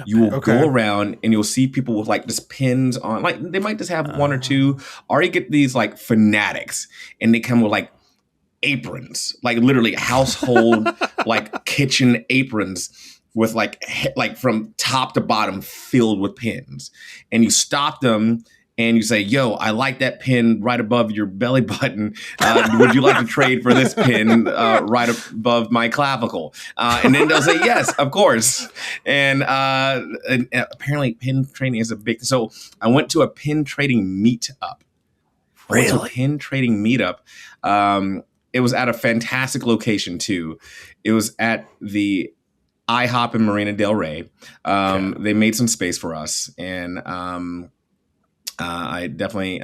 You will go around and you'll see people with just pins on, they might just have one or two, or you get these fanatics and they come with aprons, literally household, kitchen aprons with from top to bottom filled with pins. And you stop them and you say, yo, I like that pin right above your belly button. Would you like to trade for this pin right above my clavicle? And then they'll say, yes, of course. And apparently pin trading is a big... So I went to a pin trading meetup. Really? Pin trading meetup. It was at a fantastic location, too. It was at the IHOP in Marina Del Rey. They made some space for us. And... I definitely,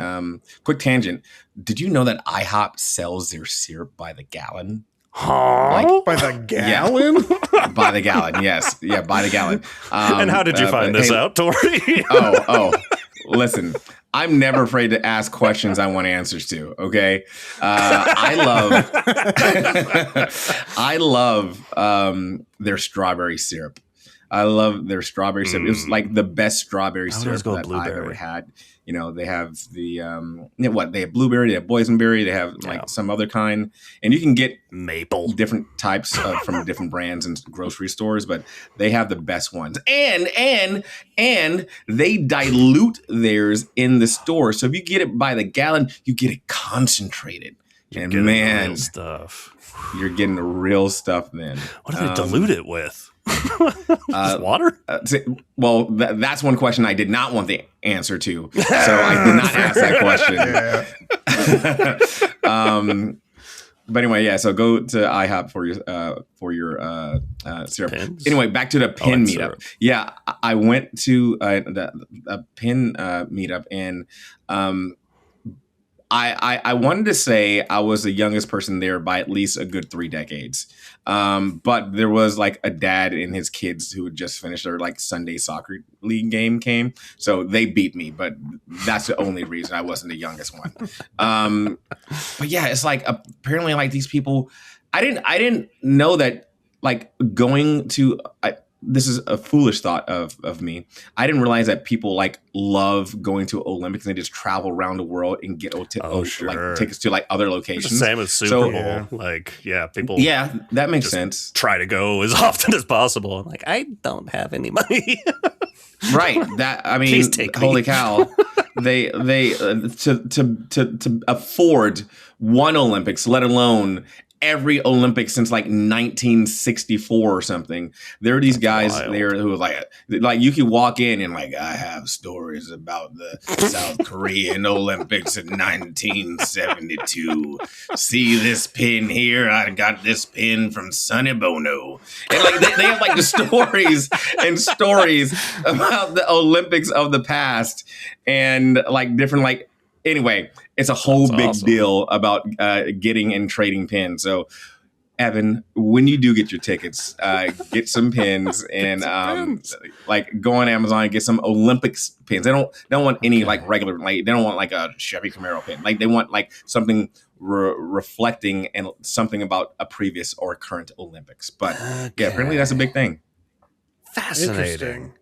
quick tangent. Did you know that IHOP sells their syrup by the gallon? Huh? By the gallon? Yeah, by the gallon, yes. Yeah, by the gallon. And how did you find this out, Tory? Listen, I'm never afraid to ask questions I want answers to, okay? I love their strawberry syrup. I love their strawberry syrup. It was the best strawberry syrup that I've ever had. They have the they have blueberry, they have boysenberry, they have some other kind, and you can get maple, different types from different brands and grocery stores, but they have the best ones. And they dilute theirs in the store, so if you get it by the gallon, you get it concentrated. You're getting the real stuff. You're getting the real stuff, man. What do they dilute it with? Water? Well, that's one question I did not want the answer to, so I did not ask that question. But anyway, yeah. So go to IHOP for your syrup. Pins? Anyway, back to the pin meetup. Syrup. Yeah, I went to a pin meetup, and I wanted to say I was the youngest person there by at least a good 3 decades. But there was a dad and his kids who had just finished their Sunday soccer league game came. So they beat me, but that's the only reason I wasn't the youngest one. But yeah, it's apparently these people, I didn't know that going to, this is a foolish thought of me. I didn't realize that people love going to Olympics and they just travel around the world and get tickets to other locations. It's the same as Super Bowl. People. Yeah, that makes sense. Try to go as often as possible. I'm I don't have any money. Right. That please take holy cow. They to afford one Olympics, let alone every Olympics since 1964 or something. There are these guys there who are you can walk in and I have stories about the South Korean Olympics in 1972. See this pin here? I got this pin from Sonny Bono. And they have the stories and stories about the Olympics of the past and different anyway, it's a whole big deal about getting and trading pins. So Evan, when you do get your tickets, get some pins and like go on Amazon and get some Olympics pins. They don't want any like regular, like they don't want like a Chevy Camaro pin. Like they want like something reflecting and something about a previous or current Olympics. But yeah, apparently that's a big thing. Fascinating.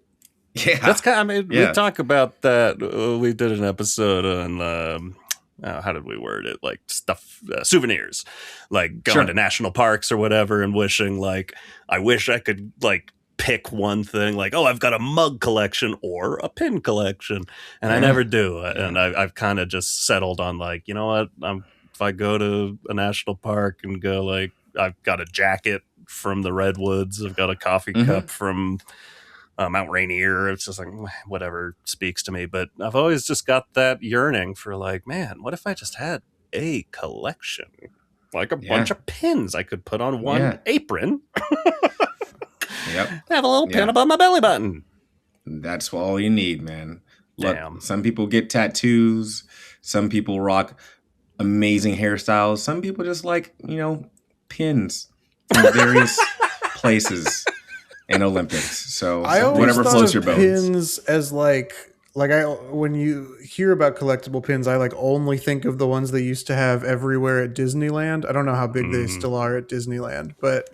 Yeah, that's kind of, we talk about that. We did an episode on how did we word it? Like stuff, souvenirs, like going to national parks or whatever, and wishing like, I wish I could like pick one thing, like, oh, I've got a mug collection or a pin collection, and I never do. And I've kind of just settled on like, you know what? If I go to a national park and go like, I've got a jacket from the Redwoods, I've got a coffee cup from Mount Rainier. It's just like whatever speaks to me, but I've always just got that yearning for like, man, what if I just had a collection, like a bunch of pins I could put on one apron. Have a little pin above my belly button. That's all you need, man. Look, some people get tattoos, some people rock amazing hairstyles, some people just like, pins in various places in Olympics. So whatever floats your boat. Pins as like when you hear about collectible pins, I like only think of the ones they used to have everywhere at Disneyland. I don't know how big they still are at Disneyland, but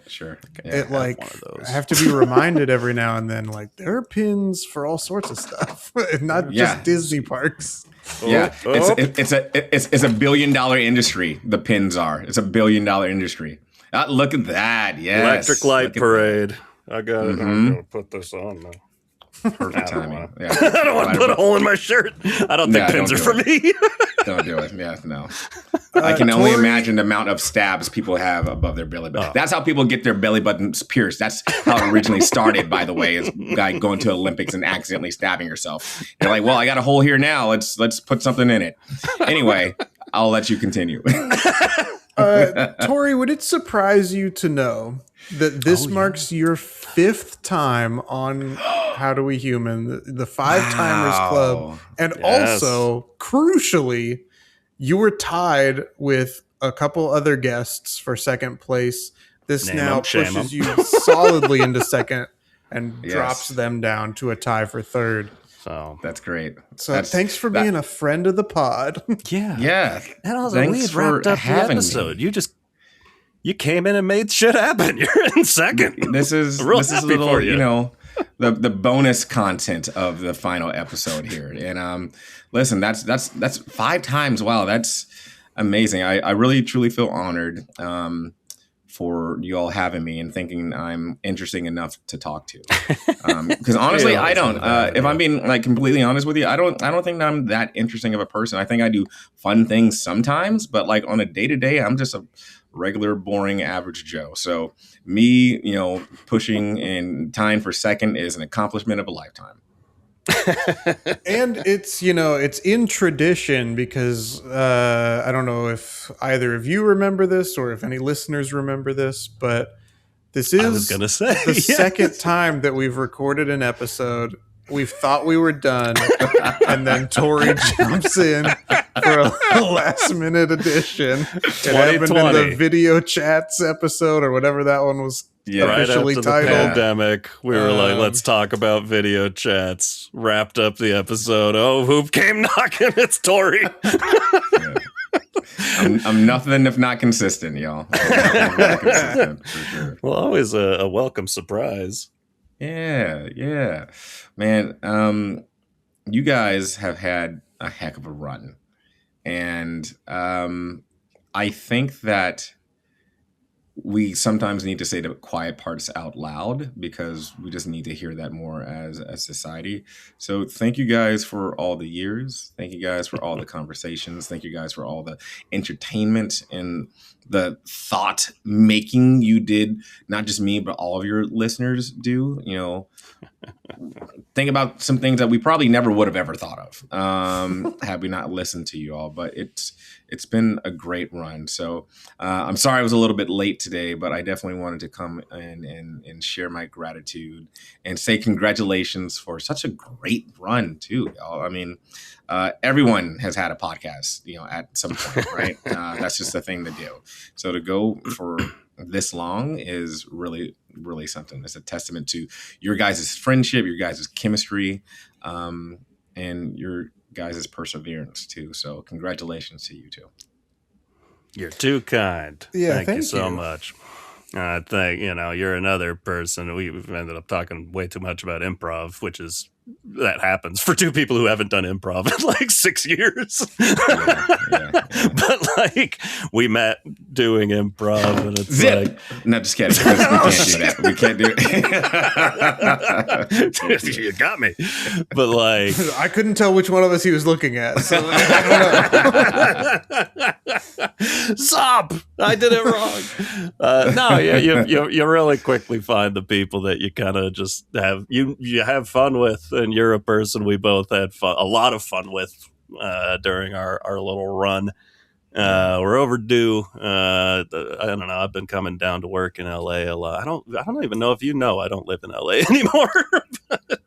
it like I have to be reminded every now and then, like there are pins for all sorts of stuff, not just Disney parks. It's a $1 billion industry. The pins are. It's a $1 billion industry. Look at that. Yes. Electric Light Parade. I got it. I'm going to put this on now. Perfect timing. I don't want to put a hole in my shirt. I don't think pins are for me. Don't do it. Yeah, no. I can only imagine the amount of stabs people have above their belly button. That's how people get their belly buttons pierced. That's how it originally started, by the way, is a guy going to Olympics and accidentally stabbing herself. You're like, well, I got a hole here now. Let's put something in it. Anyway, I'll let you continue. Tory, would it surprise you to know that this marks your 5th time on HowDoWeHuman, the 5-Timers Club, and also, crucially, you were tied with a couple other guests for 2nd place. This now pushes you solidly into 2nd and drops them down to a tie for 3rd. So that's great. So thanks for being a friend of the pod. Yeah. And also, we had wrapped up the episode. You came in and made shit happen. You're in 2nd. This is a little, the bonus content of the final episode here. And listen, that's 5 times. Wow, that's amazing. I really truly feel honored for you all having me and thinking I'm interesting enough to talk to. Because honestly, I don't. If I'm being like completely honest with you, I don't think that I'm that interesting of a person. I think I do fun things sometimes, but like on a day-to-day, I'm just a regular, boring, average Joe. So me, pushing and tying for 2nd is an accomplishment of a lifetime. And it's in tradition because I don't know if either of you remember this or if any listeners remember this, but this is the 2nd time that we've recorded an episode. We've thought we were done, and then Tory jumps in for a last-minute addition. It happened in the video chats episode or whatever that one was officially right after titled. The pandemic, we were like, let's talk about video chats. Wrapped up the episode. Oh, who came knocking? It's Tory. I'm nothing if not consistent, y'all. I'm not consistent, for sure. Well, always a welcome surprise. Yeah. Man, you guys have had a heck of a run. And I think that we sometimes need to say the quiet parts out loud because we just need to hear that more as a society. So thank you guys for all the years. Thank you guys for all the conversations. Thank you guys for all the entertainment and the thought making you did, not just me, but all of your listeners do. Think about some things that we probably never would have ever thought of had we not listened to you all. But it's been a great run. So I'm sorry I was a little bit late today, but I definitely wanted to come and share my gratitude and say congratulations for such a great run too, y'all. I mean, everyone has had a podcast, at some point, right? That's just the thing to do. So to go for this long is really, really something. It's a testament to your guys' friendship, your guys' chemistry, and your guys' perseverance too. So congratulations to you two. You're too kind. Yeah, thank you so much. I think, you're another person. We've ended up talking way too much about improv, which is, that happens for two people who haven't done improv in like 6 years. Yeah. But like, we met doing improv, and it's like, no, just kidding. We can't do that. You got me. But like, I couldn't tell which one of us he was looking at. So I don't know. Stop! I did it wrong. No, you really quickly find the people that you kind of just have you have fun with, and you're a person we both had a lot of fun with during our little run. We're overdue. I don't know. I've been coming down to work in LA a lot. I don't even know if I don't live in LA anymore.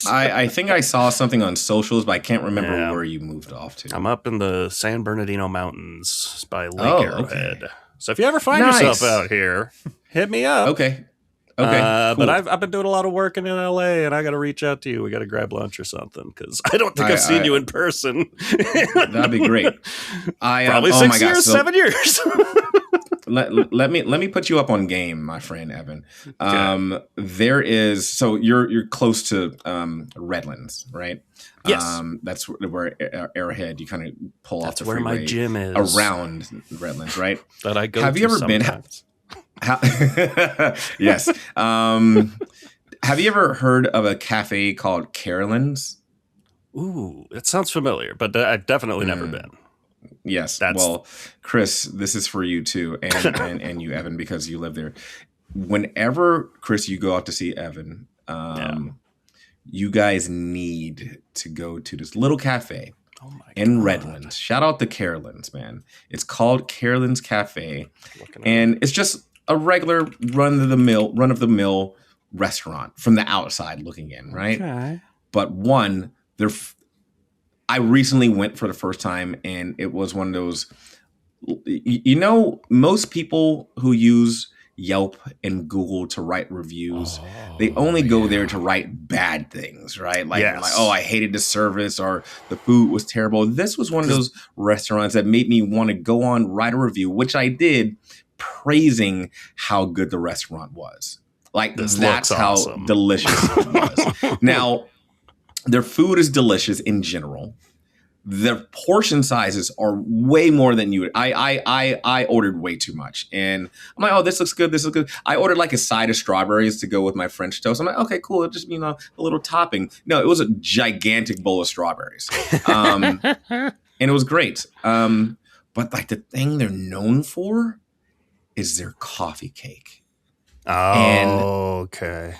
I think I saw something on socials, but I can't remember where you moved off to. I'm up in the San Bernardino Mountains by Lake Arrowhead. Okay. So if you ever find yourself out here, hit me up. Okay. Cool. But I've been doing a lot of work in LA, and I got to reach out to you. We got to grab lunch or something, because I don't think I've seen you in person. That'd be great. Probably 6 years, 7 years. let me put you up on game, my friend Evan. Okay. There is, so you're close to Redlands, right? Yes. That's where Arrowhead, you kind of pull off the freeway. That's where my gym is. Around Redlands, right? That I go. Have to you ever sometimes. Yes. Have you ever heard of a cafe called Carolyn's? Ooh, it sounds familiar, but I've definitely never been. Yes. Well, Chris, this is for you too, and you, Evan, because you live there. Whenever, Chris, you go out to see Evan, you guys need to go to this little cafe in Redlands. Shout out to Carolyn's, man. It's called Carolyn's Cafe, and it's just a regular run of the mill restaurant from the outside looking in, right? Okay. But I recently went for the first time, and it was one of those, most people who use Yelp and Google to write reviews, they only go there to write bad things, right? Like, I hated the service, or the food was terrible. This was one of those restaurants that made me want to go on, write a review, which I did, praising how good the restaurant was. Like, that's how delicious it was. Now, their food is delicious in general. The portion sizes are way more than you would. I ordered way too much, and I'm like, oh, this looks good. This looks good. I ordered like a side of strawberries to go with my French toast. I'm like, okay, cool. It'll just be, a little topping. No, it was a gigantic bowl of strawberries, and it was great. But like, the thing they're known for is their coffee cake. Okay.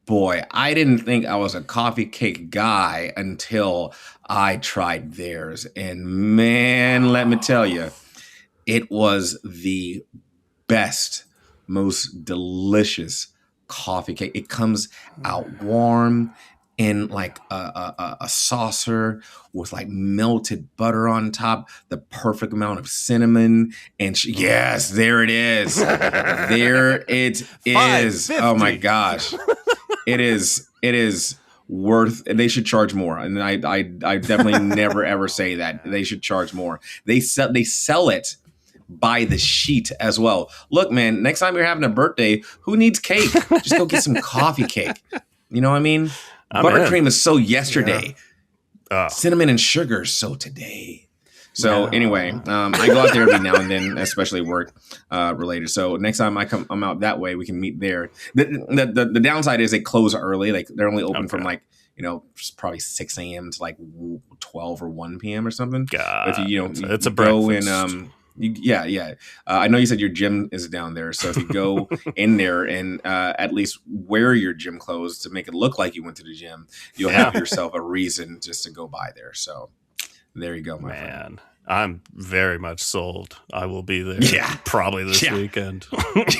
Boy, I didn't think I was a coffee cake guy until I tried theirs. And man, let me tell you, it was the best, most delicious coffee cake. It comes out warm in like a saucer with like melted butter on top, the perfect amount of cinnamon. And yes, there it is. There it is. Oh my gosh. It is worth. They should charge more, and I definitely never ever say that. They should charge more. They sell it by the sheet as well. Look, man, next time you're having a birthday, who needs cake? Just go get some coffee cake. You know what I mean? Buttercream is so yesterday. Yeah. Cinnamon and sugar is so today. So anyway, I go out there every now and then, especially work related. So next time I'm out that way, we can meet there. The downside is they close early. Like, they're only open from like, probably 6 a.m. to like 12 or 1 p.m. or something. God, if it's a breakfast. I know you said your gym is down there, so if you go in there and at least wear your gym clothes to make it look like you went to the gym, you'll have yourself a reason just to go by there. So there you go, my friend. I'm very much sold. I will be there. Yeah. Probably this weekend.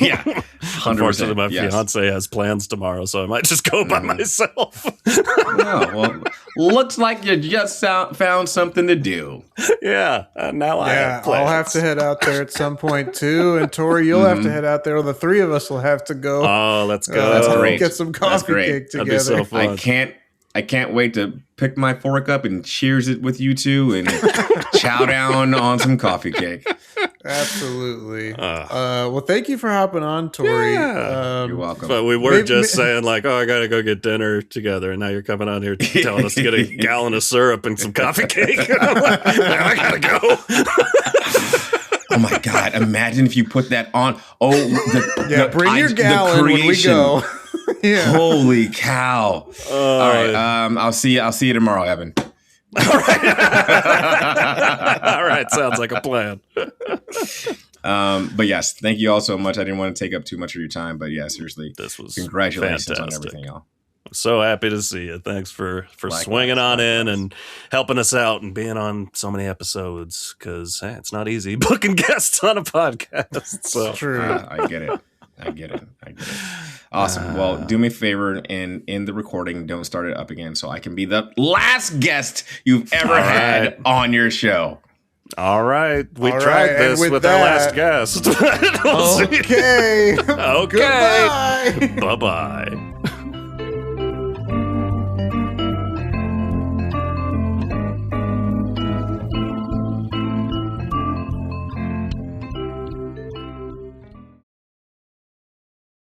Yeah. 100%. Unfortunately, my fiance has plans tomorrow, so I might just go by myself. No, well, looks like you just found something to do. Yeah. Now I have plans. I'll have to head out there at some point too. And Tori, you'll have to head out there. The three of us will have to go. Oh, let's go. That's great. Get some coffee cake together. That'd be so fun. I can't wait to pick my fork up and cheers it with you two and chow down on some coffee cake. Absolutely. Well, thank you for hopping on, Tori. Yeah. You're welcome. But we were just saying like, I got to go get dinner together. And now you're coming on here telling us to get a gallon of syrup and some coffee cake. I'm like, I got to go. Oh my God. Imagine if you put that on. Oh, bring your gallon when we go. Yeah. Holy cow. All right. I'll see you tomorrow, Evan. All right. All right. Sounds like a plan. But yes, thank you all so much. I didn't want to take up too much of your time, but yeah, seriously, this was congratulations fantastic. on everything, y'all. I'm so happy to see you. Thanks for swinging on in and helping us out and being on so many episodes because it's not easy booking guests on a podcast. So. It's true. I get it. Awesome. Well, do me a favor and in the recording, don't start it up again so I can be the last guest you've ever had on your show. All right. We tried this with our last guest. Okay. Okay. Bye-bye.